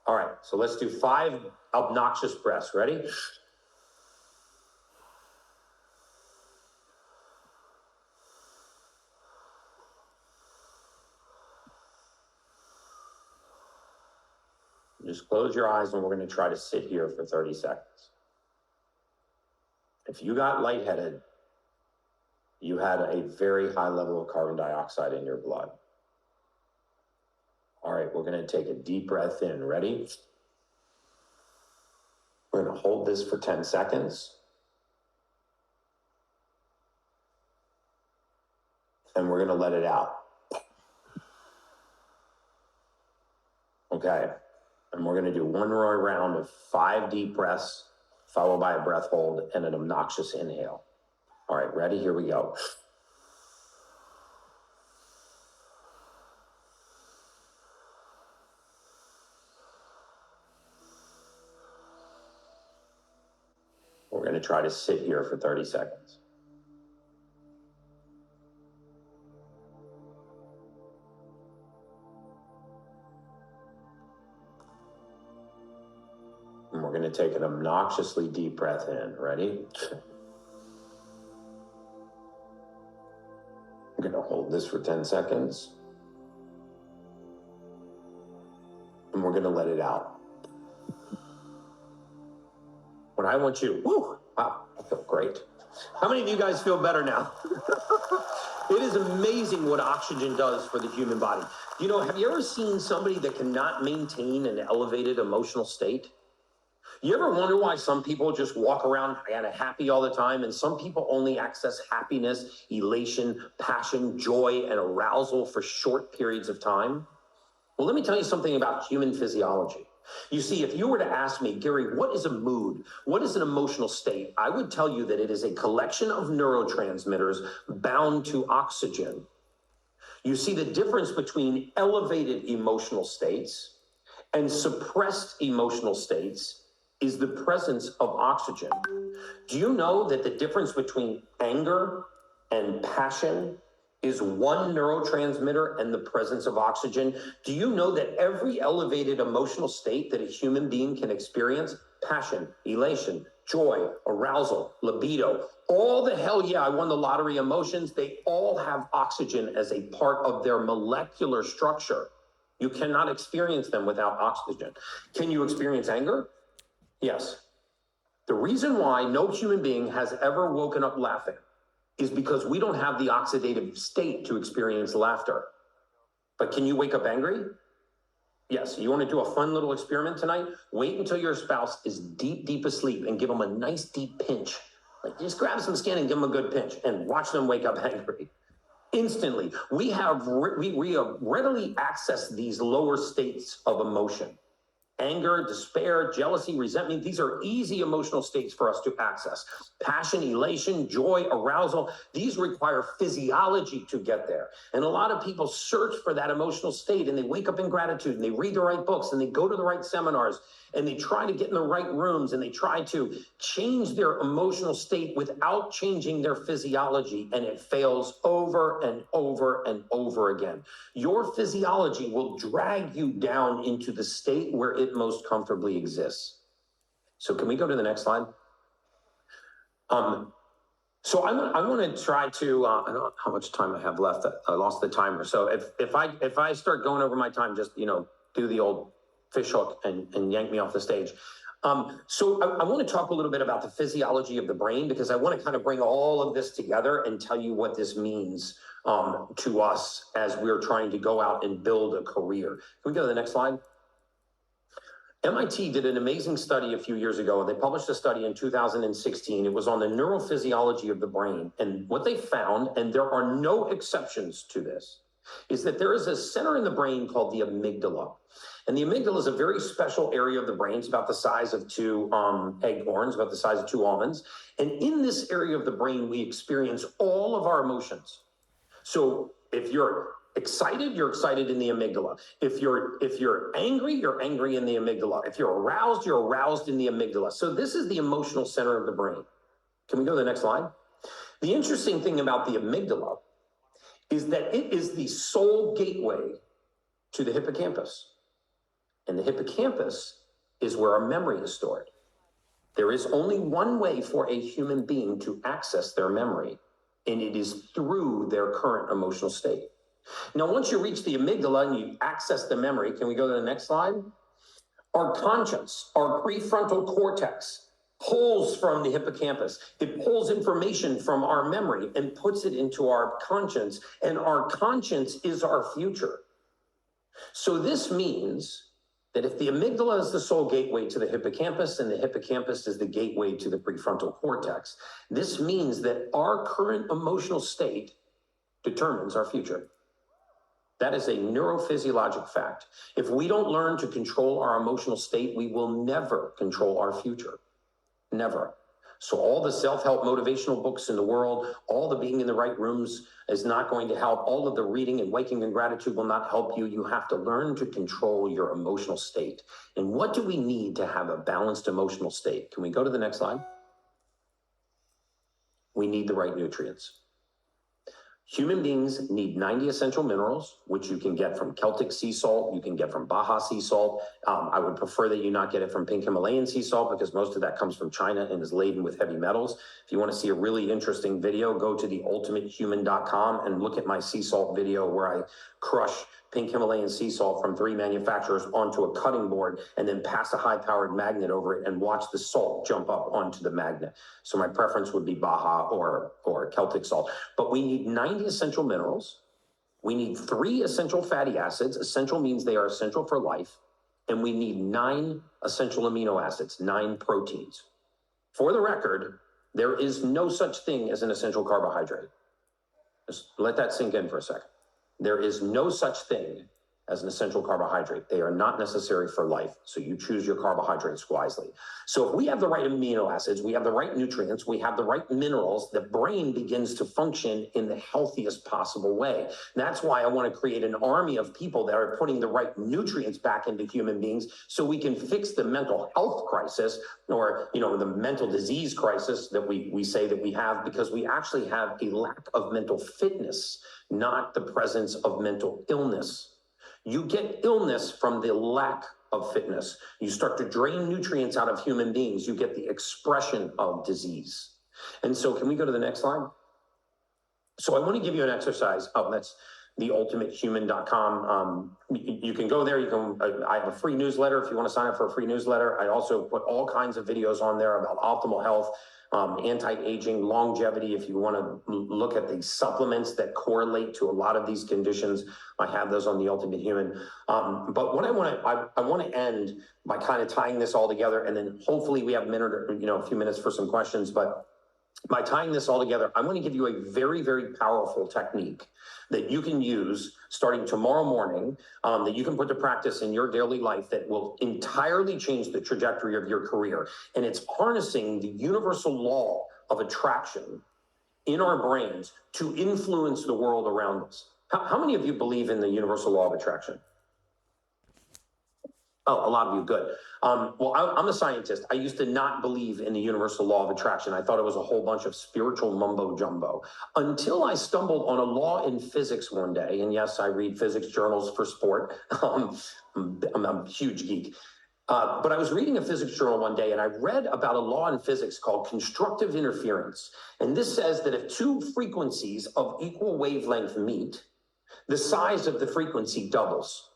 All right, so let's do 5 obnoxious breaths. Ready? Just close your eyes, and we're going to try to sit here for 30 seconds. If you got lightheaded, you had a very high level of carbon dioxide in your blood. All right, we're going to take a deep breath in. Ready? We're going to hold this for 10 seconds. And we're going to let it out. Okay. And we're going to do one more round of 5 deep breaths, followed by a breath hold and an obnoxious inhale. All right, ready? Here we go. We're going to try to sit here for 30 seconds. And we're going to take an obnoxiously deep breath in. Ready? I'm going to hold this for 10 seconds. And we're going to let it out. When I want you, woo, wow, I feel great. How many of you guys feel better now? It is amazing what oxygen does for the human body. You know, have you ever seen somebody that cannot maintain an elevated emotional state? You ever wonder why some people just walk around kind of happy all the time, and some people only access happiness, elation, passion, joy, and arousal for short periods of time? Well, let me tell you something about human physiology. You see, if you were to ask me, Gary, what is a mood? What is an emotional state? I would tell you that it is a collection of neurotransmitters bound to oxygen. You see, the difference between elevated emotional states and suppressed emotional states is the presence of oxygen. Do you know that the difference between anger and passion is one neurotransmitter and the presence of oxygen? Do you know that every elevated emotional state that a human being can experience, passion, elation, joy, arousal, libido, all the hell yeah, I won the lottery emotions, they all have oxygen as a part of their molecular structure. You cannot experience them without oxygen. Can you experience anger? Yes. The reason why no human being has ever woken up laughing is because we don't have the oxidative state to experience laughter. But can you wake up angry? Yes, you want to do a fun little experiment tonight? Wait until your spouse is deep, deep asleep and give them a nice deep pinch. Like just grab some skin and give them a good pinch and watch them wake up angry. Instantly, we have readily access these lower states of emotion. Anger, despair, jealousy, resentment, these are easy emotional states for us to access. Passion, elation, joy, arousal, these require physiology to get there. And a lot of people search for that emotional state and they wake up in gratitude and they read the right books and they go to the right seminars and they try to get in the right rooms and they try to change their emotional state without changing their physiology, and it fails over and over and over again. Your physiology will drag you down into the state where it most comfortably exists. So can we go to the next slide? So I want to try to, I don't know how much time I have left. I lost the timer. So if I start going over my time, just, do the old fish hook and yank me off the stage. So I want to talk a little bit about the physiology of the brain, because I want to kind of bring all of this together and tell you what this means to us as we're trying to go out and build a career. Can we go to the next slide? MIT did an amazing study a few years ago. They published a study in 2016. It was on the neurophysiology of the brain. And what they found, and there are no exceptions to this, is that there is a center in the brain called the amygdala. And the amygdala is a very special area of the brain. It's about the size of two acorns, about the size of two almonds. And in this area of the brain, we experience all of our emotions. So if you're excited, you're excited in the amygdala. If you're angry, you're angry in the amygdala. If you're aroused in the amygdala. So this is the emotional center of the brain. Can we go to the next slide? The interesting thing about the amygdala is that it is the sole gateway to the hippocampus. And the hippocampus is where our memory is stored. There is only one way for a human being to access their memory, and it is through their current emotional state. Now, once you reach the amygdala and you access the memory, can we go to the next slide? Our conscience, our prefrontal cortex, pulls from the hippocampus. It pulls information from our memory and puts it into our conscience, and our conscience is our future. So this means that if the amygdala is the sole gateway to the hippocampus and the hippocampus is the gateway to the prefrontal cortex, this means that our current emotional state determines our future. That is a neurophysiologic fact. If we don't learn to control our emotional state, we will never control our future. Never. So all the self-help motivational books in the world, all the being in the right rooms is not going to help. All of the reading and waking in gratitude will not help you. You have to learn to control your emotional state. And what do we need to have a balanced emotional state? Can we go to the next slide? We need the right nutrients. Human beings need 90 essential minerals, which you can get from Celtic sea salt, you can get from Baja sea salt. I would prefer that you not get it from pink Himalayan sea salt, because most of that comes from China and is laden with heavy metals. If you want to see a really interesting video, go to TheUltimateHuman.com and look at my sea salt video where I crush pink Himalayan sea salt from 3 manufacturers onto a cutting board and then pass a high-powered magnet over it and watch the salt jump up onto the magnet. So my preference would be Baja or Celtic salt. But we need 90 essential minerals. We need 3 essential fatty acids. Essential means they are essential for life. And we need 9 essential amino acids, 9 proteins. For the record, there is no such thing as an essential carbohydrate. Just let that sink in for a second. There is no such thing as an essential carbohydrate. They are not necessary for life, so you choose your carbohydrates wisely. So if we have the right amino acids, we have the right nutrients, we have the right minerals, the brain begins to function in the healthiest possible way. That's why I want to create an army of people that are putting the right nutrients back into human beings so we can fix the mental health crisis, or the mental disease crisis that we say that we have, because we actually have a lack of mental fitness, not the presence of mental illness. You get illness from the lack of fitness. You start to drain nutrients out of human beings. You get the expression of disease. And so can we go to the next slide? So I want to give you an exercise. Oh, that's TheUltimateHuman.com. You can go there. I have a free newsletter if you want to sign up for a free newsletter. I also put all kinds of videos on there about optimal health. anti-aging, longevity. If you want to look at the supplements that correlate to a lot of these conditions, I have those on The Ultimate Human. But what I want to end by kind of tying this all together, and then hopefully we have a minute or, a few minutes for some questions. But by tying this all together, I'm going to give you a very, very powerful technique that you can use starting tomorrow morning, that you can put to practice in your daily life that will entirely change the trajectory of your career. And it's harnessing the universal law of attraction in our brains to influence the world around us. How many of you believe in the universal law of attraction? Oh, a lot of you, good. Well, I'm a scientist. I used to not believe in the universal law of attraction. I thought it was a whole bunch of spiritual mumbo jumbo until I stumbled on a law in physics one day. And yes, I read physics journals for sport. I'm a huge geek. But I was reading a physics journal one day and I read about a law in physics called constructive interference. And this says that if two frequencies of equal wavelength meet, the size of the frequency doubles.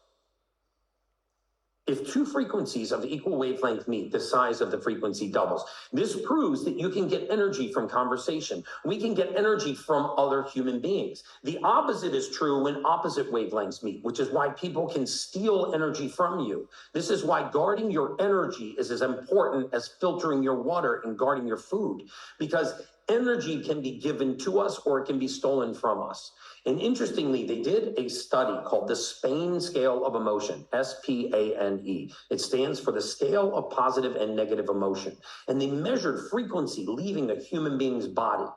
If two frequencies of equal wavelength meet, the size of the frequency doubles. This proves that you can get energy from conversation. We can get energy from other human beings. The opposite is true when opposite wavelengths meet, which is why people can steal energy from you. This is why guarding your energy is as important as filtering your water and guarding your food, because energy can be given to us or it can be stolen from us. And interestingly, they did a study called the Spain Scale of Emotion, SPANE. It stands for the Scale of Positive and Negative Emotion. And they measured frequency leaving a human being's body.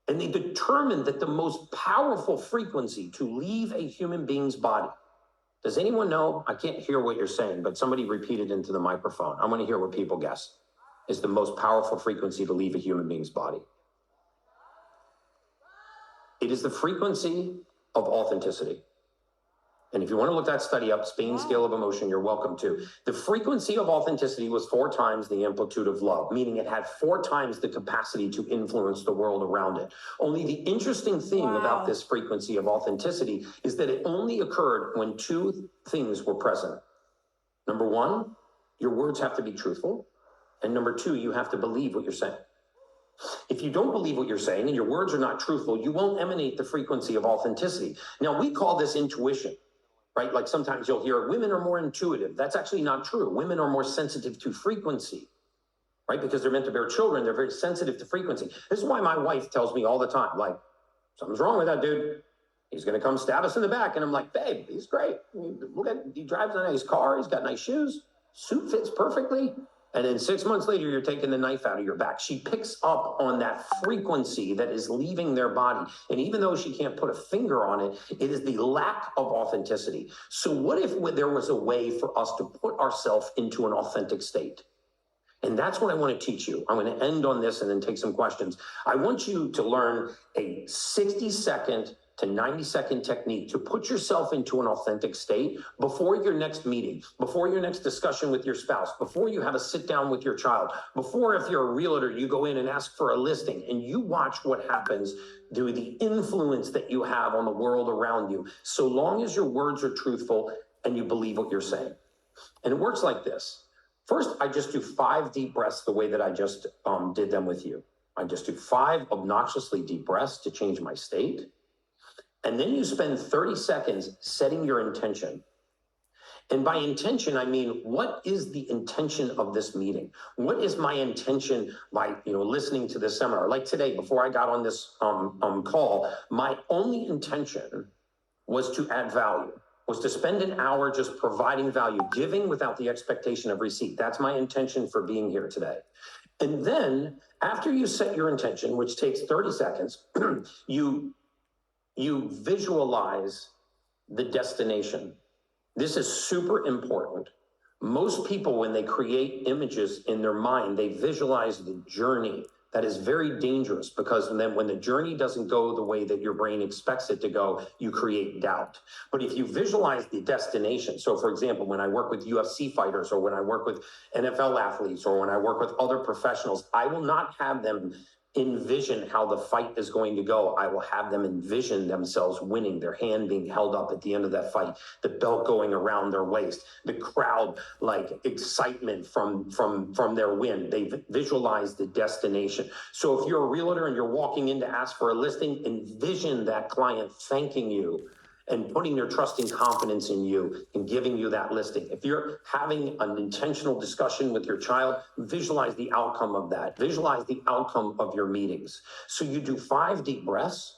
And they determined that the most powerful frequency to leave a human being's body, does anyone know? I can't hear what you're saying, but somebody repeat it into the microphone. I want to hear what people guess is the most powerful frequency to leave a human being's body. It is the frequency of authenticity. And if you want to look that study up, Spain Scale of Emotion, you're welcome to. The frequency of authenticity was 4 times the amplitude of love, meaning it had 4 times the capacity to influence the world around it. Only the interesting thing about this frequency of authenticity is that it only occurred when 2 things were present. Number 1, your words have to be truthful. And number 2, you have to believe what you're saying. If you don't believe what you're saying and your words are not truthful, you won't emanate the frequency of authenticity. Now, we call this intuition, right? Like sometimes you'll hear women are more intuitive. That's actually not true. Women are more sensitive to frequency, right? Because they're meant to bear children. They're very sensitive to frequency. This is why my wife tells me all the time, like, something's wrong with that dude. He's going to come stab us in the back. And I'm like, babe, he's great. Look at, he drives a nice car. He's got nice shoes. Suit fits perfectly. And then 6 months later, you're taking the knife out of your back. She picks up on that frequency that is leaving their body. And even though she can't put a finger on it, it is the lack of authenticity. So what if there was a way for us to put ourselves into an authentic state? And that's what I want to teach you. I'm going to end on this and then take some questions. I want you to learn a 60-second to 90-second technique to put yourself into an authentic state before your next meeting, before your next discussion with your spouse, before you have a sit down with your child, before, if you're a realtor, you go in and ask for a listing and you watch what happens through the influence that you have on the world around you, so long as your words are truthful and you believe what you're saying. And it works like this. First, I just do 5 deep breaths the way that I just did them with you. I just do 5 obnoxiously deep breaths to change my state. And then you spend 30 seconds setting your intention. And by intention, I mean, what is the intention of this meeting? What is my intention by, listening to this seminar? Like today, before I got on this call, my only intention was to add value, was to spend an hour just providing value, giving without the expectation of receipt. That's my intention for being here today. And then after you set your intention, which takes 30 seconds, you visualize the destination. This is super important. Most people, when they create images in their mind, they visualize the journey. That is very dangerous because then when the journey doesn't go the way that your brain expects it to go, you create doubt. But if you visualize the destination, so for example, when I work with UFC fighters or when I work with NFL athletes or when I work with other professionals, I will not have them envision how the fight is going to go. I will have them envision themselves winning, their hand being held up at the end of that fight, the belt going around their waist, the crowd like excitement from their win. They've visualized the destination. So if you're a realtor and you're walking in to ask for a listing, envision that client thanking you and putting their trust and confidence in you and giving you that listing. If you're having an intentional discussion with your child, visualize the outcome of that. Visualize the outcome of your meetings. So you do 5 deep breaths.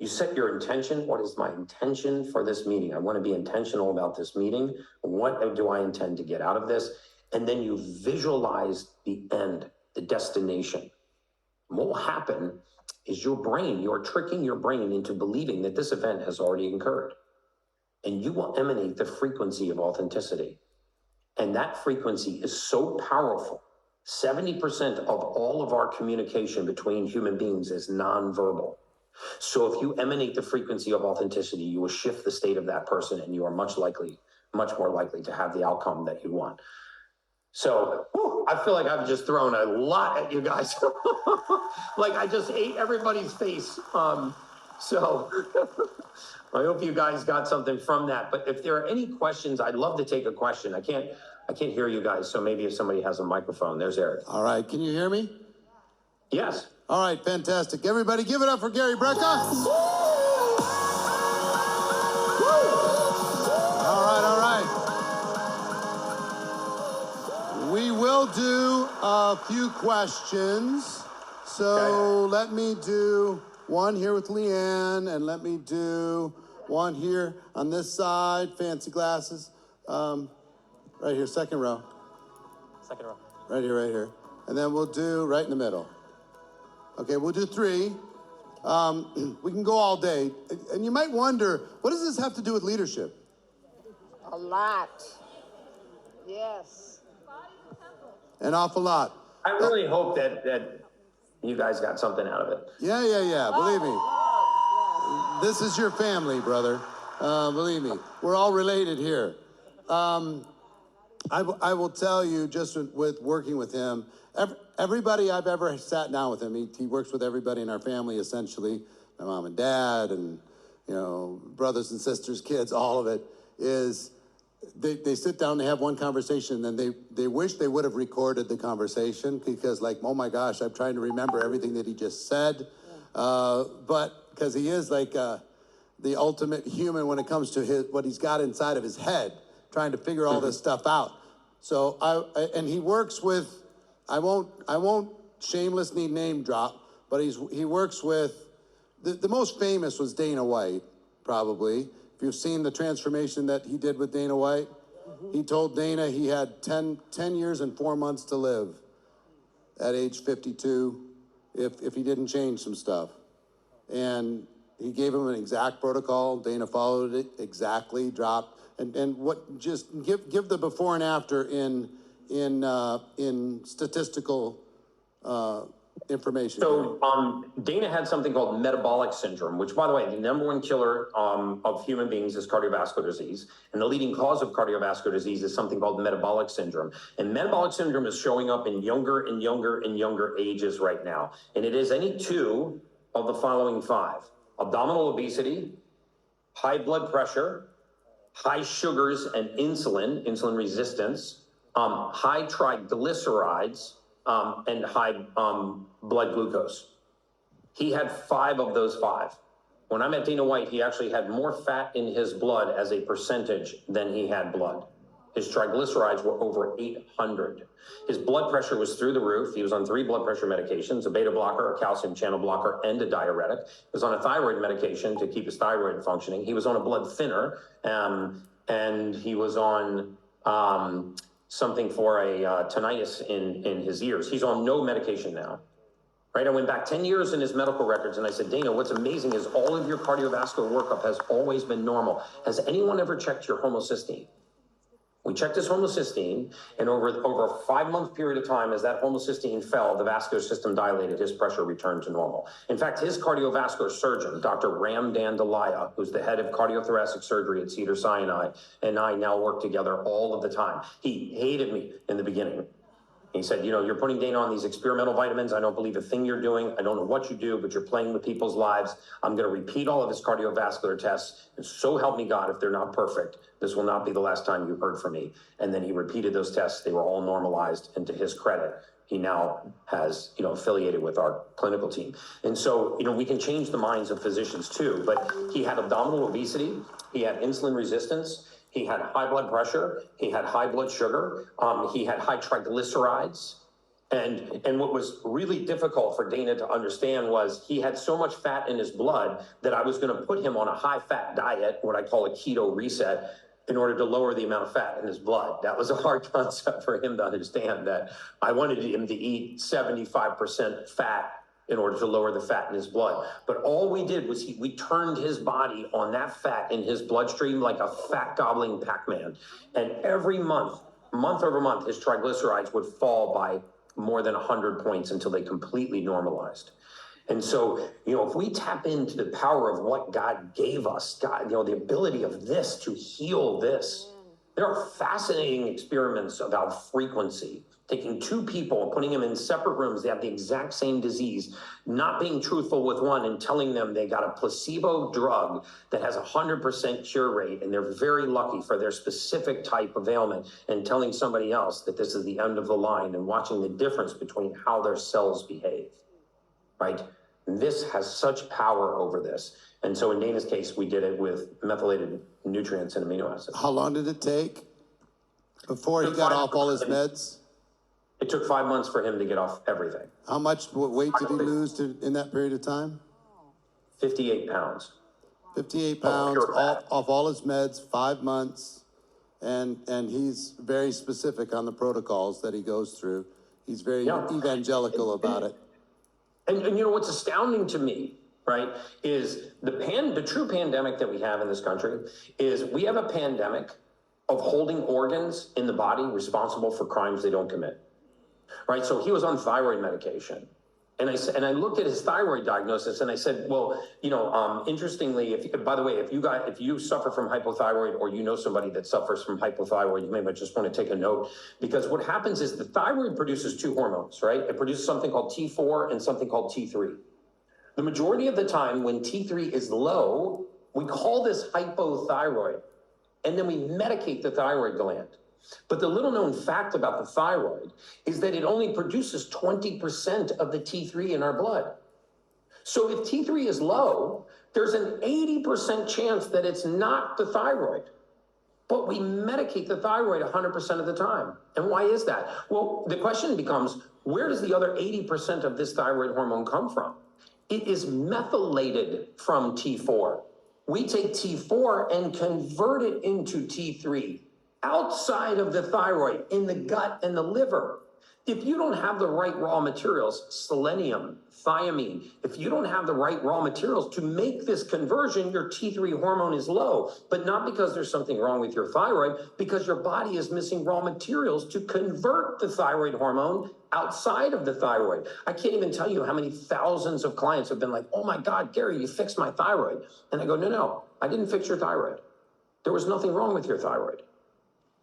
You set your intention. What is my intention for this meeting? I want to be intentional about this meeting. What do I intend to get out of this? And then you visualize the end, the destination. And what will happen is you're tricking your brain into believing that this event has already occurred. And you will emanate the frequency of authenticity. And that frequency is so powerful. 70% of all of our communication between human beings is nonverbal. So if you emanate the frequency of authenticity, you will shift the state of that person, and you are much more likely to have the outcome that you want. So I feel like I've just thrown a lot at you guys. Like I just ate everybody's face. So I hope you guys got something from that. But if there are any questions, I'd love to take a question. I can't hear you guys. So maybe if somebody has a microphone, there's Eric. All right, can you hear me? Yes. All right, fantastic. Everybody give it up for Gary Brecka. All right. We will do a few questions. So Let me do one here with Leanne, and let me do one here on this side, fancy glasses. Right here, second row. Second row. Right here. And then we'll do right in the middle. Okay, we'll do 3. We can go all day. And you might wonder, what does this have to do with leadership? A lot. Yes. An awful lot. I really hope that you guys got something out of it. Yeah. Believe me. This is your family, brother. Believe me. We're all related here. I will tell you, just with working with him, everybody I've ever sat down with him, he works with everybody in our family, essentially, my mom and dad, and brothers and sisters, kids, all of it, is they sit down, they have one conversation, and they wish they would have recorded the conversation, because like, oh my gosh, I'm trying to remember everything that he just said. But because he is like the ultimate human when it comes to what he's got inside of his head, trying to figure all this stuff out. So and he works with, I won't shamelessly name drop, but he works with, the most famous was Dana White, probably. If you've seen the transformation that he did with Dana White, he told Dana he had 10 years and 4 months to live at age 52 if he didn't change some stuff. And he gave him an exact protocol. Dana followed it exactly, dropped. And what, just give the before and after in statistical information. So Dana had something called metabolic syndrome, which, by the way, the #1 killer of human beings is cardiovascular disease. And the leading cause of cardiovascular disease is something called metabolic syndrome. And metabolic syndrome is showing up in younger and younger ages right now. And it is any 2 of the following 5: abdominal obesity, high blood pressure, high sugars and insulin resistance, high triglycerides, and high blood glucose. He had 5 of those 5. When I met Dana White, he actually had more fat in his blood as a percentage than he had blood. His triglycerides were over 800. His blood pressure was through the roof. He was on 3 blood pressure medications, a beta blocker, a calcium channel blocker, and a diuretic. He was on a thyroid medication to keep his thyroid functioning. He was on a blood thinner, and he was on something for a tinnitus in his ears. He's on no medication now. Right? I went back 10 years in his medical records, and I said, Dana, what's amazing is all of your cardiovascular workup has always been normal. Has anyone ever checked your homocysteine? We checked his homocysteine, and over a 5-month period of time, as that homocysteine fell, the vascular system dilated, his pressure returned to normal. In fact, his cardiovascular surgeon, Dr. Ram Dandalaya, who's the head of cardiothoracic surgery at Cedars-Sinai, and I now work together all of the time. He hated me in the beginning. He said, you're putting Dana on these experimental vitamins. I don't believe a thing you're doing. I don't know what you do, but you're playing with people's lives. I'm going to repeat all of his cardiovascular tests. And so help me God, if they're not perfect, this will not be the last time you heard from me. And then he repeated those tests. They were all normalized. And to his credit, he now has, affiliated with our clinical team. And so, we can change the minds of physicians too, but he had abdominal obesity. He had insulin resistance. He had high blood pressure. He had high blood sugar. He had high triglycerides. And what was really difficult for Dana to understand was he had so much fat in his blood that I was going to put him on a high fat diet, what I call a keto reset, in order to lower the amount of fat in his blood. That was a hard concept for him to understand, that I wanted him to eat 75% fat in order to lower the fat in his blood. But all we did was we turned his body on that fat in his bloodstream like a fat gobbling Pac-Man. And every month over month, his triglycerides would fall by more than 100 points until they completely normalized. And so, if we tap into the power of what God gave us, God, the ability of this to heal this, there are fascinating experiments about frequency. Taking two people and putting them in separate rooms, they have the exact same disease, not being truthful with one and telling them they got a placebo drug that has 100% cure rate and they're very lucky for their specific type of ailment, and telling somebody else that this is the end of the line, and watching the difference between how their cells behave, right? This has such power over this. And so in Dana's case, we did it with methylated nutrients and amino acids. How long did it take before he got off all his meds? It took 5 months for him to get off everything. How much weight did he lose in that period of time? 58 pounds. 58 pounds off all his meds, 5 months. And he's very specific on the protocols that he goes through. He's very evangelical about it. And what's astounding to me, right, is the true pandemic that we have in this country is we have a pandemic of holding organs in the body responsible for crimes they don't commit. Right, so he was on thyroid medication, and I looked at his thyroid diagnosis, and I said, well, interestingly, if you suffer from hypothyroid, or somebody that suffers from hypothyroid, you may just want to take a note, because what happens is the thyroid produces two hormones, right? It produces something called T4 and something called T3. The majority of the time, when T3 is low, we call this hypothyroid, and then we medicate the thyroid gland. But the little known fact about the thyroid is that it only produces 20% of the T3 in our blood. So if T3 is low, there's an 80% chance that it's not the thyroid. But we medicate the thyroid 100% of the time. And why is that? Well, the question becomes, where does the other 80% of this thyroid hormone come from? It is methylated from T4. We take T4 and convert it into T3. Outside of the thyroid, in the gut and the liver. If you don't have the right raw materials, selenium, thiamine, if you don't have the right raw materials to make this conversion, your T3 hormone is low, but not because there's something wrong with your thyroid, because your body is missing raw materials to convert the thyroid hormone outside of the thyroid. I can't even tell you how many thousands of clients have been like, oh my God, Gary, you fixed my thyroid. And I go, no, I didn't fix your thyroid. There was nothing wrong with your thyroid.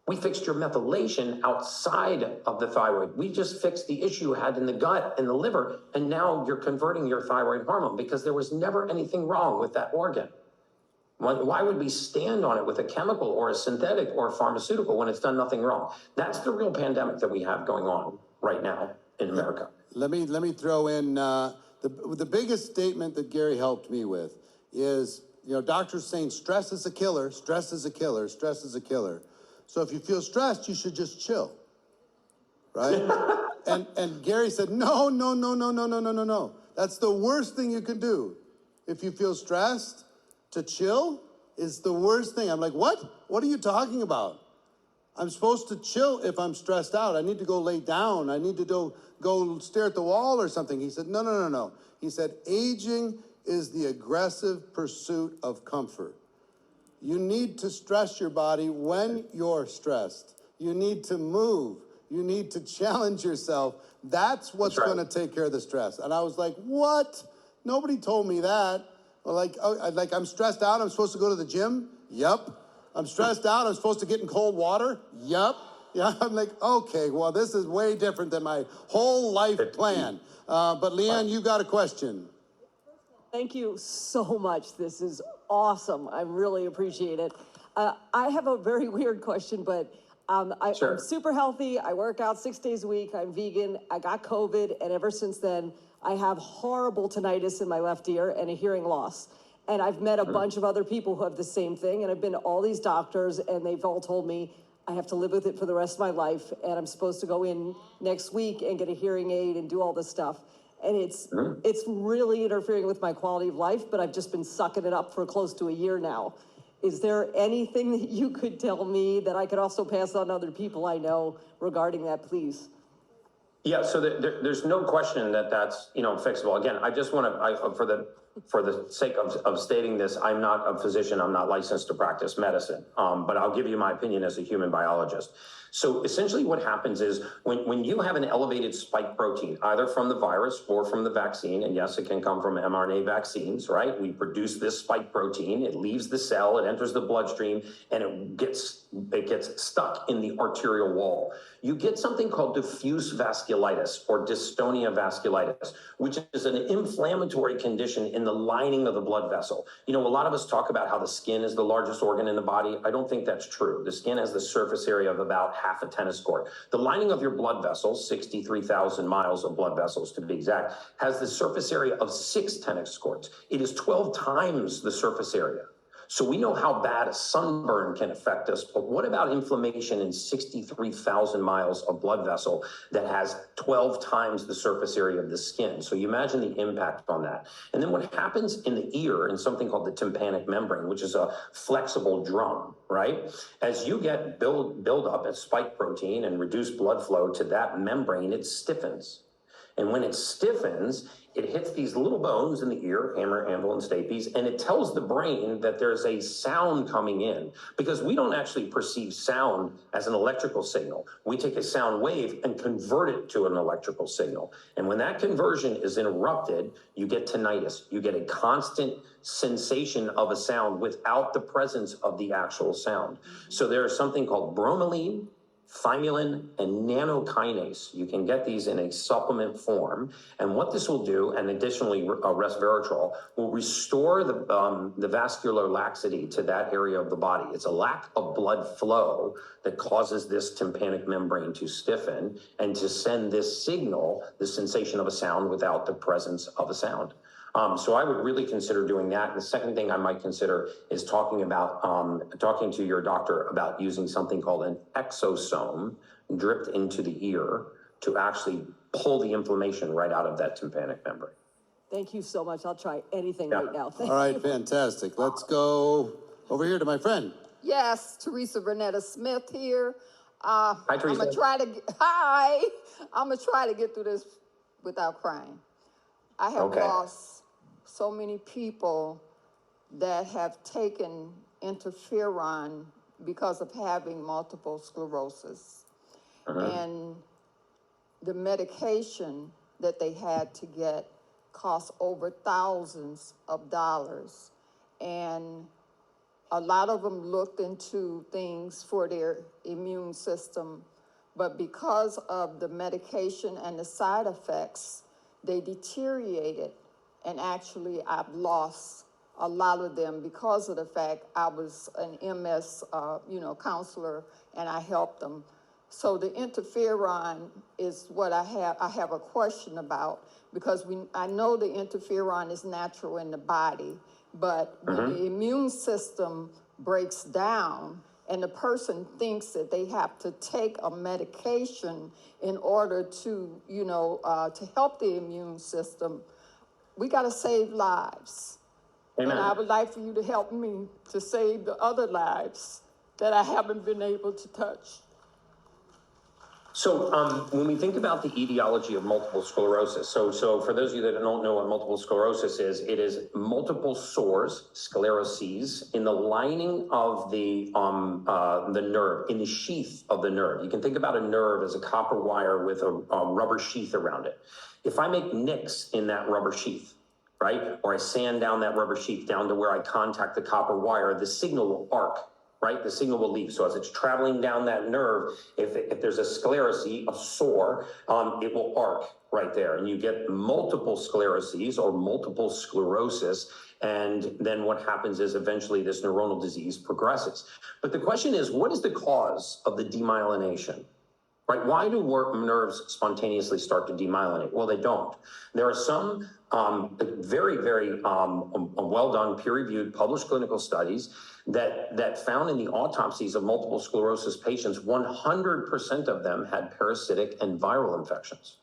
We fixed your methylation outside of the thyroid. We just fixed the issue you had in the gut and the liver, and now you're converting your thyroid hormone because there was never anything wrong with that organ. Why would we stand on it with a chemical or a synthetic or a pharmaceutical when it's done nothing wrong? That's the real pandemic that we have going on right now in America. Let me throw in the biggest statement that Gary helped me with is, doctors saying stress is a killer, stress is a killer, stress is a killer. So if you feel stressed, you should just chill, right? and Gary said, no. That's the worst thing you can do. If you feel stressed, to chill is the worst thing. I'm like, what? What are you talking about? I'm supposed to chill if I'm stressed out. I need to go lay down. I need to go stare at the wall or something. He said, no. He said, aging is the aggressive pursuit of comfort. You need to stress your body when you're stressed. You need to move. You need to challenge yourself. That's what's going to take care of the stress. And I was like, what? Nobody told me that. Well, I'm stressed out. I'm supposed to go to the gym? Yep. I'm stressed out. I'm supposed to get in cold water? Yep. Yeah, I'm like, okay, well, this is way different than my whole life plan. But Leanne, you got a question. Thank you so much. This is awesome. I really appreciate it. I have a very weird question, but Sure. I'm super healthy. I work out 6 days a week. I'm vegan. I got COVID, and ever since then, I have horrible tinnitus in my left ear and a hearing loss. And I've met a bunch of other people who have the same thing, and I've been to all these doctors, and they've all told me I have to live with it for the rest of my life, and I'm supposed to go in next week and get a hearing aid and do all this stuff. And it's really interfering with my quality of life, but I've just been sucking it up for close to a year now. Is there anything that you could tell me that I could also pass on to other people I know regarding that, please? Yeah, so there's no question that that's, fixable. Again, I just want to, for the sake of stating this, I'm not a physician, I'm not licensed to practice medicine, but I'll give you my opinion as a human biologist. So essentially what happens is when you have an elevated spike protein, either from the virus or from the vaccine, and yes, it can come from mRNA vaccines, right? We produce this spike protein, it leaves the cell, it enters the bloodstream, and it gets stuck in the arterial wall. You get something called diffuse vasculitis or dystonia vasculitis, which is an inflammatory condition in the lining of the blood vessel. A lot of us talk about how the skin is the largest organ in the body. I don't think that's true. The skin has the surface area of about half a tennis court. The lining of your blood vessels, 63,000 miles of blood vessels to be exact, has the surface area of 6 tennis courts. It is 12 times the surface area. So we know how bad a sunburn can affect us, but what about inflammation in 63,000 miles of blood vessel that has 12 times the surface area of the skin? So you imagine the impact on that. And then what happens in the ear in something called the tympanic membrane, which is a flexible drum, right? As you get build up at spike protein and reduce blood flow to that membrane, it stiffens. And when it stiffens, it hits these little bones in the ear, hammer, anvil, and stapes, and it tells the brain that there's a sound coming in, because we don't actually perceive sound as an electrical signal. We take a sound wave and convert it to an electrical signal. And when that conversion is interrupted, you get tinnitus. You get a constant sensation of a sound without the presence of the actual sound. So there's something called bromelain, thymulin, and nanokinase. You can get these in a supplement form. And what this will do, and additionally resveratrol, will restore the vascular laxity to that area of the body. It's a lack of blood flow that causes this tympanic membrane to stiffen and to send this signal, the sensation of a sound without the presence of a sound. So I would really consider doing that. And the second thing I might consider is talking to your doctor about using something called an exosome dripped into the ear to actually pull the inflammation right out of that tympanic membrane. Thank you so much. I'll try anything Yeah. right now. All right, fantastic. Let's go over here to my friend. Yes, Teresa Bernetta Smith here. Hi, Teresa. I'm gonna try to get through this without crying. I have lost so many people that have taken interferon because of having multiple sclerosis. And the medication that they had to get cost over thousands of dollars. And a lot of them looked into things for their immune system, but because of the medication and the side effects, they deteriorated. And actually, I've lost a lot of them because of the fact I was an MS, counselor, and I helped them. So the interferon is what I have a question about, because I know the interferon is natural in the body, but when the immune system breaks down and the person thinks that they have to take a medication in order to, to help the immune system, we got to save lives. Amen. And I would like for you to help me to save the other lives that I haven't been able to touch. So when we think about the etiology of multiple sclerosis, so for those of you that don't know what multiple sclerosis is, it is multiple sores, scleroses, in the lining of the nerve, in the sheath of the nerve. You can think about a nerve as a copper wire with a rubber sheath around it. If I make nicks in that rubber sheath, right, or I sand down that rubber sheath down to where I contact the copper wire, the signal will arc right? The signal will leave. So as it's traveling down that nerve, if there's a sclerosy, a sore, it will arc right there. And you get multiple scleroses or multiple sclerosis. And then what happens is eventually this neuronal disease progresses. But the question is, what is the cause of the demyelination? Right? Why do nerves spontaneously start to demyelinate? Well, they don't. There are some very, very well done, peer-reviewed, published clinical studies that found in the autopsies of multiple sclerosis patients, 100% of them had parasitic and viral infections.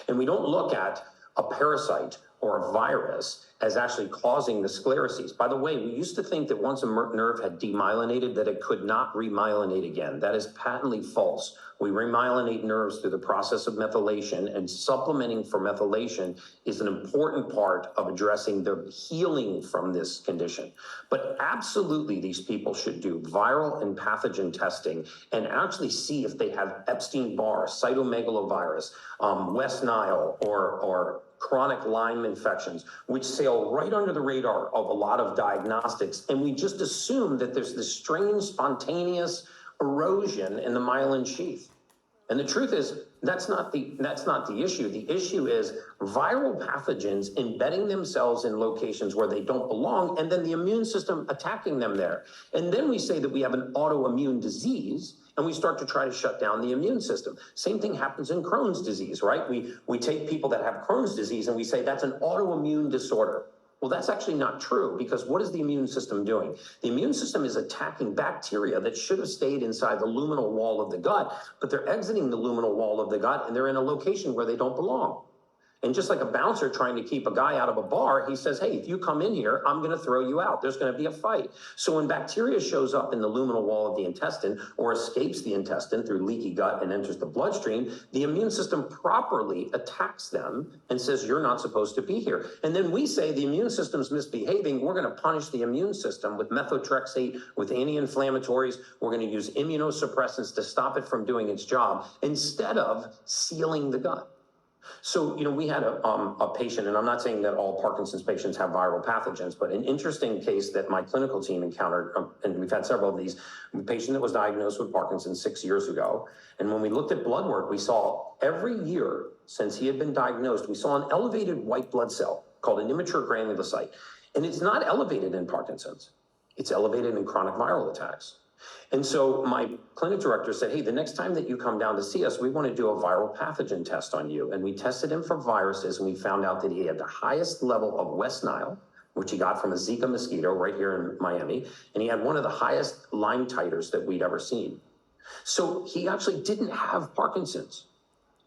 And we don't look at a parasite or a virus as actually causing the scleroses. By the way, we used to think that once a nerve had demyelinated that it could not remyelinate again. That is patently false. We remyelinate nerves through the process of methylation, and supplementing for methylation is an important part of addressing the healing from this condition. But absolutely, these people should do viral and pathogen testing and actually see if they have Epstein-Barr, cytomegalovirus, West Nile, or chronic Lyme infections, which sail right under the radar of a lot of diagnostics. And we just assume that there's this strange, spontaneous erosion in the myelin sheath. And the truth is, that's not the issue. The issue is viral pathogens embedding themselves in locations where they don't belong, and then the immune system attacking them there. And then we say that we have an autoimmune disease, and we start to try to shut down the immune system. Same thing happens in Crohn's disease, right? We take people that have Crohn's disease and we say that's an autoimmune disorder. Well, that's actually not true, because what is the immune system doing? The immune system is attacking bacteria that should have stayed inside the luminal wall of the gut, but they're exiting the luminal wall of the gut and they're in a location where they don't belong. And just like a bouncer trying to keep a guy out of a bar, he says, hey, if you come in here, I'm going to throw you out. There's going to be a fight. So when bacteria shows up in the luminal wall of the intestine or escapes the intestine through leaky gut and enters the bloodstream, the immune system properly attacks them and says, you're not supposed to be here. And then we say the immune system's misbehaving. We're going to punish the immune system with methotrexate, with anti-inflammatories. We're going to use immunosuppressants to stop it from doing its job instead of sealing the gut. So, we had a patient, and I'm not saying that all Parkinson's patients have viral pathogens, but an interesting case that my clinical team encountered, and we've had several of these, a patient that was diagnosed with Parkinson's 6 years ago. And when we looked at blood work, we saw every year since he had been diagnosed, we saw an elevated white blood cell called an immature granulocyte. And it's not elevated in Parkinson's. It's elevated in chronic viral attacks. And so my clinic director said, hey, the next time that you come down to see us, we want to do a viral pathogen test on you. And we tested him for viruses, and we found out that he had the highest level of West Nile, which he got from a Zika mosquito right here in Miami. And he had one of the highest Lyme titers that we'd ever seen. So he actually didn't have Parkinson's.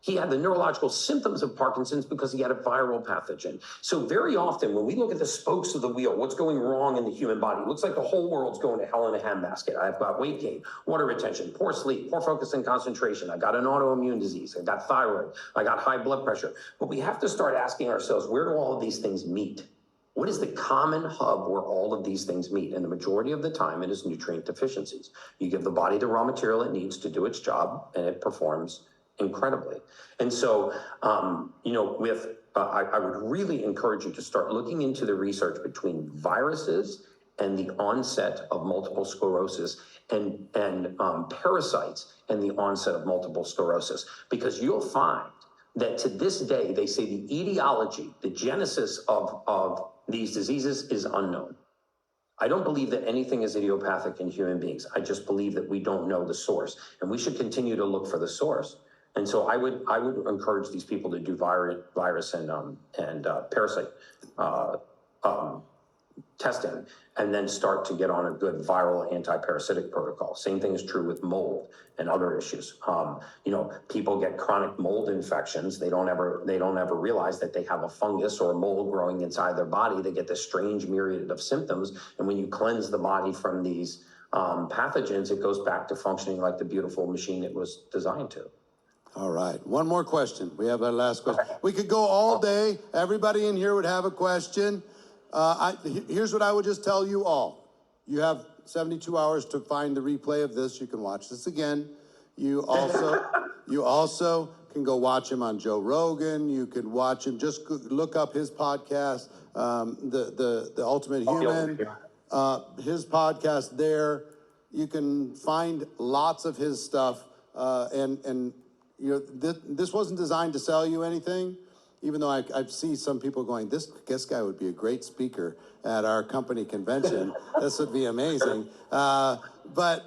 He had the neurological symptoms of Parkinson's because he had a viral pathogen. So very often when we look at the spokes of the wheel, what's going wrong in the human body, it looks like the whole world's going to hell in a handbasket. I've got weight gain, water retention, poor sleep, poor focus and concentration. I got an autoimmune disease. I got thyroid. I got high blood pressure. But we have to start asking ourselves, where do all of these things meet? What is the common hub where all of these things meet? And the majority of the time, it is nutrient deficiencies. You give the body the raw material it needs to do its job, and it performs incredibly. And so, I would really encourage you to start looking into the research between viruses and the onset of multiple sclerosis and parasites and the onset of multiple sclerosis, because you'll find that to this day, they say the etiology, the genesis of these diseases is unknown. I don't believe that anything is idiopathic in human beings. I just believe that we don't know the source, and we should continue to look for the source. And so I would encourage these people to do virus and parasite testing, and then start to get on a good viral anti-parasitic protocol. Same thing is true with mold and other issues. People get chronic mold infections. They don't ever realize that they have a fungus or a mold growing inside their body. They get this strange myriad of symptoms. And when you cleanse the body from these pathogens, it goes back to functioning like the beautiful machine it was designed to. All right, one more question. We have our last question. We could go all day. Everybody in here would have a question. Here's what I would just tell you all. You have 72 hours to find the replay of this. You can watch this again. You also can go watch him on Joe Rogan. You can watch him. Just look up his podcast, The Ultimate Human. His podcast there. you can find lots of his stuff, and you know, this wasn't designed to sell you anything, even though I see some people going, this guy would be a great speaker at our company convention. This would be amazing. But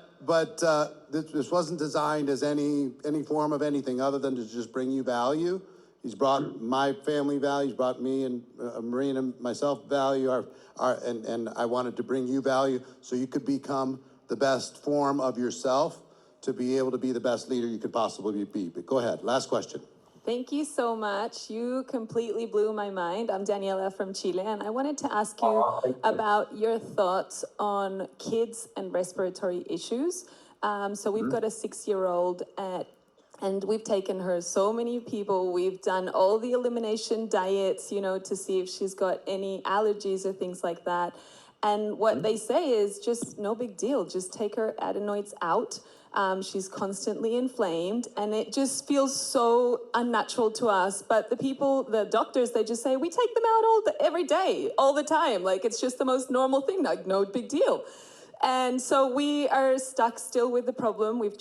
this wasn't designed as any form of anything other than to just bring you value. He's brought my family value. He's brought me and Maureen and myself value. And I wanted to bring you value so you could become the best form of yourself to be able to be the best leader you could possibly be. But go ahead, last question. Thank you so much. You completely blew my mind. I'm Daniela from Chile, and I wanted to ask you about your thoughts on kids and respiratory issues. So we've got a 6-year-old and we've taken her so many people. We've done all the elimination diets, you know, to see if she's got any allergies or things like that. And what they say is just no big deal. Just take her adenoids out. She's constantly inflamed, and it just feels so unnatural to us. But the doctors, they just say, we take them out every day, all the time. Like, it's just the most normal thing, like no big deal. And so we are stuck still with the problem. We've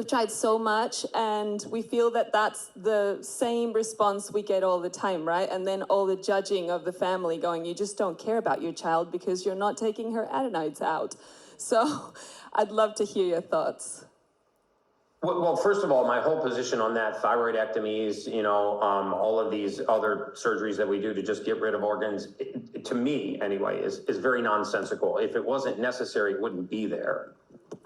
tried so much, and we feel that that's the same response we get all the time, right? And then all the judging of the family going, you just don't care about your child because you're not taking her adenoids out. So I'd love to hear your thoughts. Well, first of all, my whole position on that, thyroidectomies, you know, all of these other surgeries that we do to just get rid of organs, to me anyway, is very nonsensical. If it wasn't necessary, it wouldn't be there.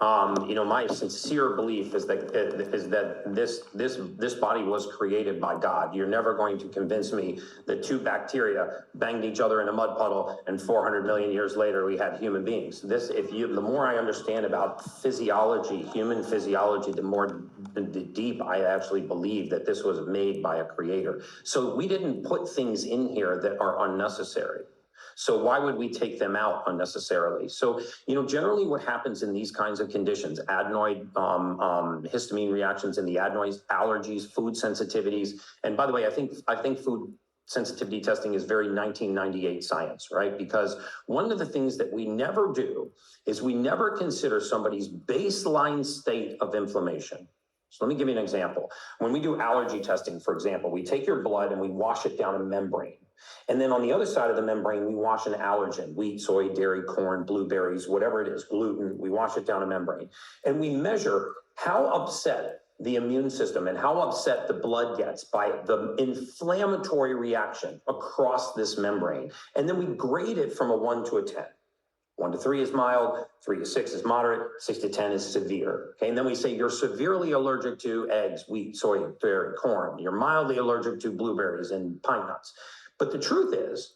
You know, my sincere belief is that this body was created by God. You're never going to convince me that two bacteria banged each other in a mud puddle and 400 million years later we had human beings. The more I understand about physiology, human physiology, the more deep I actually believe that this was made by a creator. So we didn't put things in here that are unnecessary. So why would we take them out unnecessarily? So, you know, generally what happens in these kinds of conditions, adenoid, histamine reactions in the adenoids, allergies, food sensitivities. And by the way, I think food sensitivity testing is very 1998 science, right? Because one of the things that we never do is we never consider somebody's baseline state of inflammation. So let me give you an example. When we do allergy testing, for example, we take your blood and we wash it down a membrane. And then on the other side of the membrane, we wash an allergen, wheat, soy, dairy, corn, blueberries, whatever it is, gluten, we wash it down a membrane. And we measure how upset the immune system and how upset the blood gets by the inflammatory reaction across this membrane. And then we grade it from a 1 to a 10. 1 to 3 is mild, 3 to 6 is moderate, 6 to 10 is severe. Okay, and then we say you're severely allergic to eggs, wheat, soy, dairy, corn. You're mildly allergic to blueberries and pine nuts. But the truth is,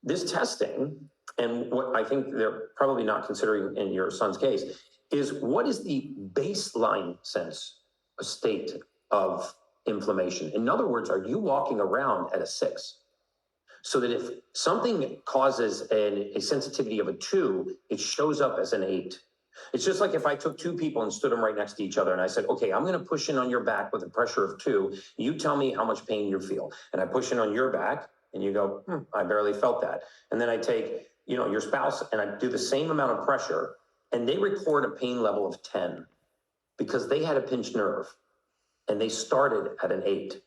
this testing, and what I think they're probably not considering in your son's case, is what is the baseline state of inflammation? In other words, are you walking around at a 6? So that if something causes a sensitivity of a 2, it shows up as an 8. It's just like if I took 2 people and stood them right next to each other and I said, okay, I'm going to push in on your back with a pressure of 2. You tell me how much pain you feel. And I push in on your back and you go, I barely felt that. And then I take, you know, your spouse and I do the same amount of pressure and they record a pain level of 10 because they had a pinched nerve and they started at an 8.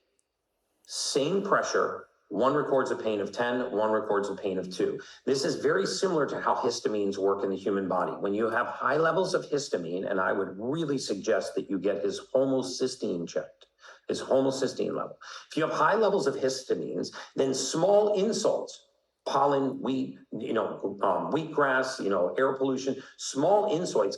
Same pressure. One records a pain of 10, one records a pain of 2. This is very similar to how histamines work in the human body. When you have high levels of histamine, and I would really suggest that you get his homocysteine checked, his homocysteine level. If you have high levels of histamines, then small insults, pollen, wheat, wheatgrass, air pollution, small insults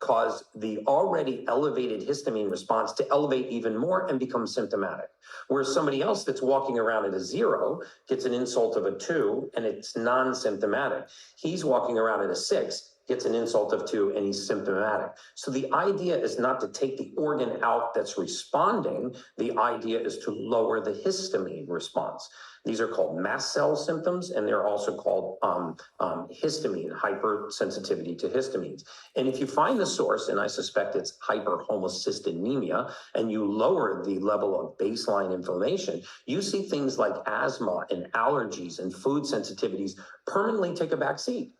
cause the already elevated histamine response to elevate even more and become symptomatic. Whereas somebody else that's walking around at a 0 gets an insult of a 2 and it's non-symptomatic. He's walking around at a 6, gets an insult of 2 and he's symptomatic. So the idea is not to take the organ out that's responding. The idea is to lower the histamine response. These are called mast cell symptoms, and they're also called histamine, hypersensitivity to histamines. And if you find the source, and I suspect it's hyperhomocystinemia, and you lower the level of baseline inflammation, you see things like asthma and allergies and food sensitivities permanently take a back seat.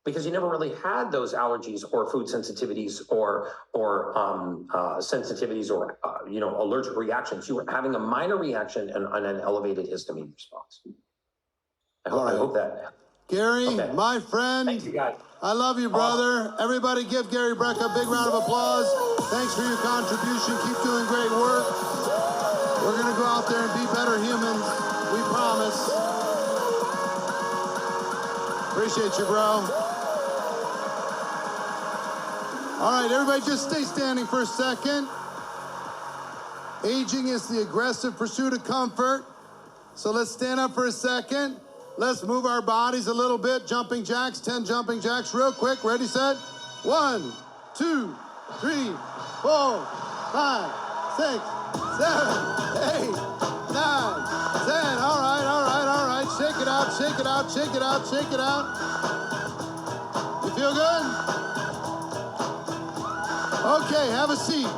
because you never really had those allergies or food sensitivities or sensitivities or allergic reactions. You were having a minor reaction and an elevated histamine response. I hope that. Gary, Okay. my friend. Thank you, guys. I love you, brother. Everybody give Gary Breck a big round of applause. Thanks for your contribution. Keep doing great work. We're going to go out there and be better humans. We promise. Appreciate you, bro. All right, everybody just stay standing for a second. Aging is the aggressive pursuit of comfort. So let's stand up for a second. Let's move our bodies a little bit. Jumping jacks, 10 jumping jacks real quick. Ready, set? 1, 2, 3, 4, 5, 6, 7, 8, 9, 10. All right. Shake it out, shake it out, shake it out, shake it out. You feel good? Okay, have a seat.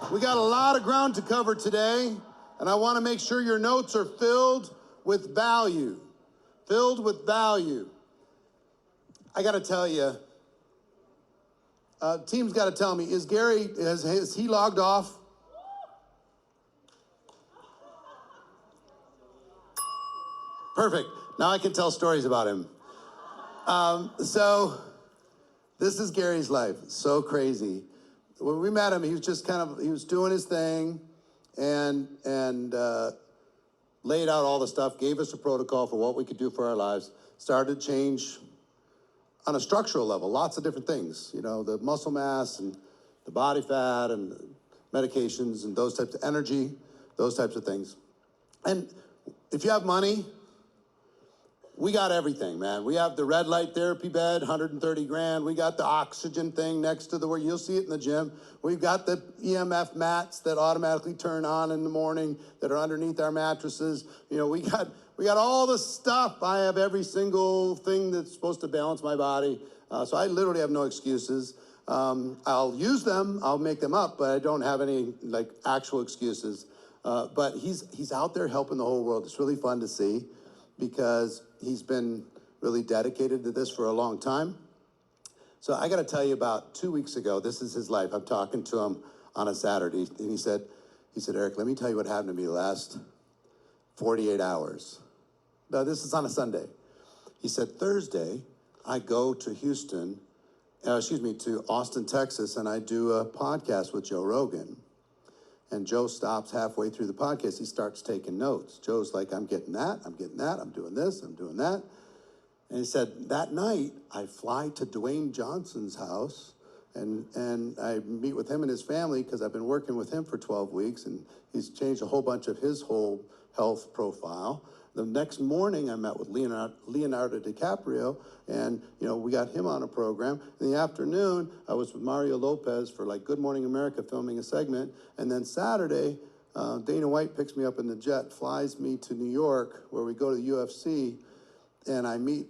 We got a lot of ground to cover today, and I want to make sure your notes are filled with value. Filled with value. I got to tell you, team's got to tell me, is Gary, has he logged off? Perfect. Now I can tell stories about him. So this is Gary's life. So crazy. When we met him, he was just he was doing his thing and laid out all the stuff, gave us a protocol for what we could do for our lives, started to change on a structural level, lots of different things, the muscle mass and the body fat and medications and those types of energy, those types of things. And if you have money, we got everything, man. We have the red light therapy bed, 130 grand. We got the oxygen thing next to where you'll see it in the gym. We've got the EMF mats that automatically turn on in the morning that are underneath our mattresses. We got all the stuff. I have every single thing that's supposed to balance my body. So I literally have no excuses. I'll use them, I'll make them up, but I don't have any actual excuses. But he's out there helping the whole world. It's really fun to see because he's been really dedicated to this for a long time. So I got to tell you, about 2 weeks ago, this is his life. I'm talking to him on a Saturday, and he said, Eric, let me tell you what happened to me the last 48 hours. No, this is on a Sunday. He said, Thursday, I go to to Austin, Texas, and I do a podcast with Joe Rogan. And Joe stops halfway through the podcast. He starts taking notes. Joe's like, I'm getting that, I'm doing this, I'm doing that. And he said, that night, I fly to Dwayne Johnson's house, and I meet with him and his family because I've been working with him for 12 weeks, and he's changed a whole bunch of his whole health profile. The next morning, I met with Leonardo DiCaprio, and we got him on a program. In the afternoon, I was with Mario Lopez for Good Morning America filming a segment, and then Saturday, Dana White picks me up in the jet, flies me to New York, where we go to the UFC, and I meet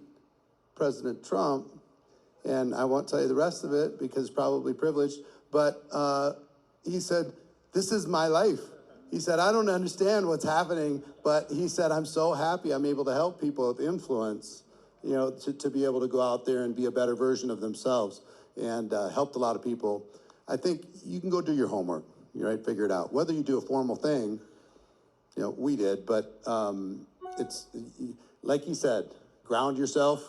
President Trump, and I won't tell you the rest of it because it's probably privileged, but he said, this is my life. He said, I don't understand what's happening, but he said, I'm so happy I'm able to help people with influence, to be able to go out there and be a better version of themselves, and helped a lot of people. I think you can go do your homework, figure it out. Whether you do a formal thing, we did, but it's, like he said, ground yourself,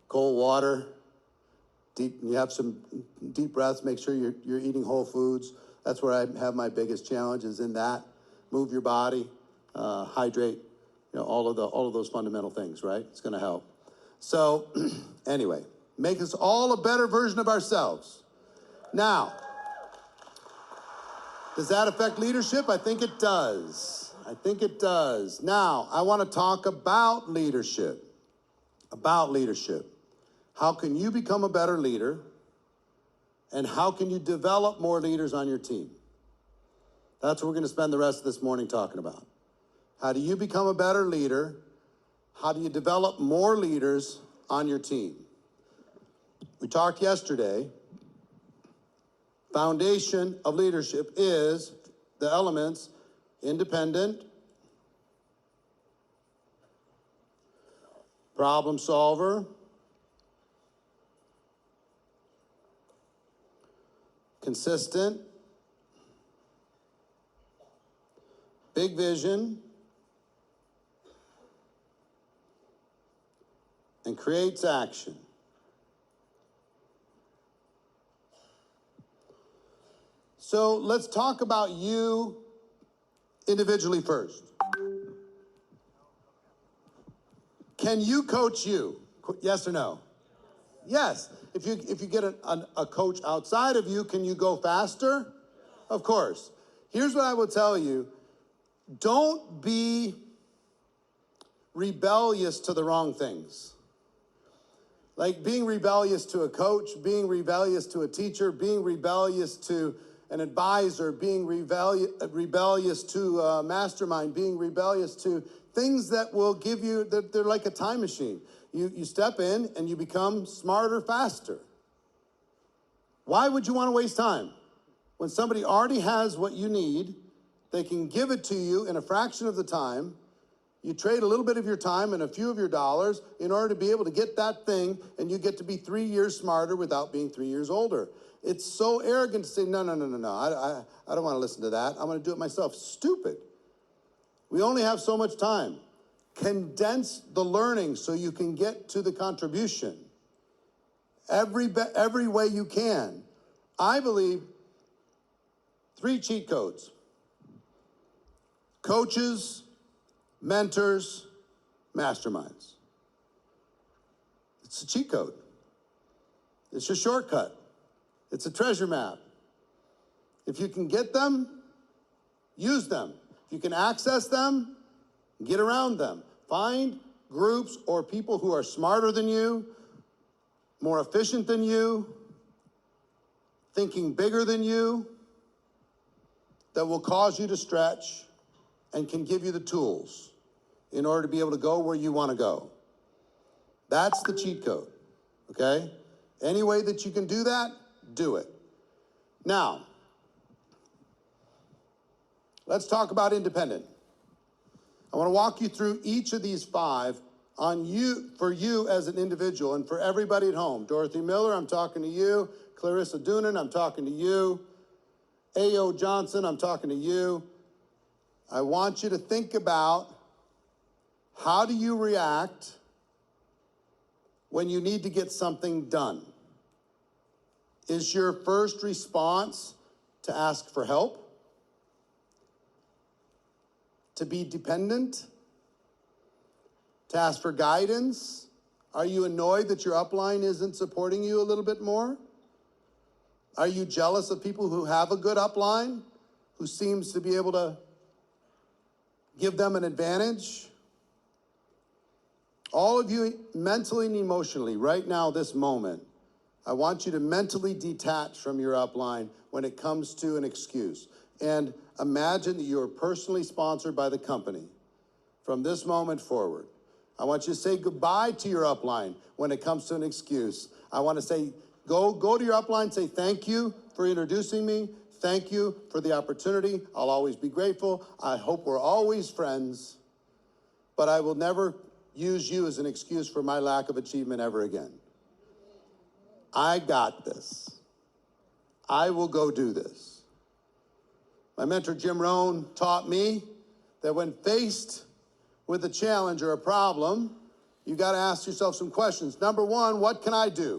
cold water, you have some deep breaths, make sure you're eating whole foods. That's where I have my biggest challenge, is in that. Move your body, hydrate, all of those fundamental things, right? It's gonna help. So anyway, make us all a better version of ourselves. Now, does that affect leadership? I think it does. Now, I wanna talk about leadership. How can you become a better leader? And how can you develop more leaders on your team? That's what we're going to spend the rest of this morning talking about. How do you become a better leader? How do you develop more leaders on your team? We talked yesterday. Foundation of leadership is the elements: independent, problem solver, consistent, big vision, and creates action. So let's talk about you individually first. Can you coach you? Yes or no? Yes. If you get a coach outside of you, can you go faster? Of course. Here's what I will tell you. Don't be rebellious to the wrong things. Like being rebellious to a coach, being rebellious to a teacher, being rebellious to an advisor, being rebellious to a mastermind, being rebellious to things that will give you, they're like a time machine. You step in and you become smarter faster. Why would you want to waste time? When somebody already has what you need, they can give it to you in a fraction of the time. You trade a little bit of your time and a few of your dollars in order to be able to get that thing, and you get to be 3 years smarter without being 3 years older. It's so arrogant to say, no, I don't want to listen to that. I'm going to do it myself. Stupid. We only have so much time. Condense the learning so you can get to the contribution. Every way you can. I believe 3 cheat codes. Coaches, mentors, masterminds. It's a cheat code. It's your shortcut. It's a treasure map. If you can get them, use them. If you can access them, get around them. Find groups or people who are smarter than you, more efficient than you, thinking bigger than you, that will cause you to stretch and can give you the tools in order to be able to go where you want to go. That's the cheat code, okay? Any way that you can do that, do it. Now, let's talk about independent. I want to walk you through each of these 5 on you, for you as an individual, and for everybody at home. Dorothy Miller, I'm talking to you. Clarissa Doonan, I'm talking to you. A.O. Johnson, I'm talking to you. I want you to think about, how do you react when you need to get something done? Is your first response to ask for help? To be dependent? To ask for guidance? Are you annoyed that your upline isn't supporting you a little bit more? Are you jealous of people who have a good upline, who seems to be able to give them an advantage? All of you, mentally and emotionally, right now, this moment, I want you to mentally detach from your upline when it comes to an excuse. And imagine that you are personally sponsored by the company from this moment forward. I want you to say goodbye to your upline when it comes to an excuse. I want to say, go to your upline, say thank you for introducing me. Thank you for the opportunity. I'll always be grateful. I hope we're always friends, but I will never use you as an excuse for my lack of achievement ever again. I got this. I will go do this. My mentor, Jim Rohn, taught me that when faced with a challenge or a problem, you got to ask yourself some questions. Number 1, what can I do?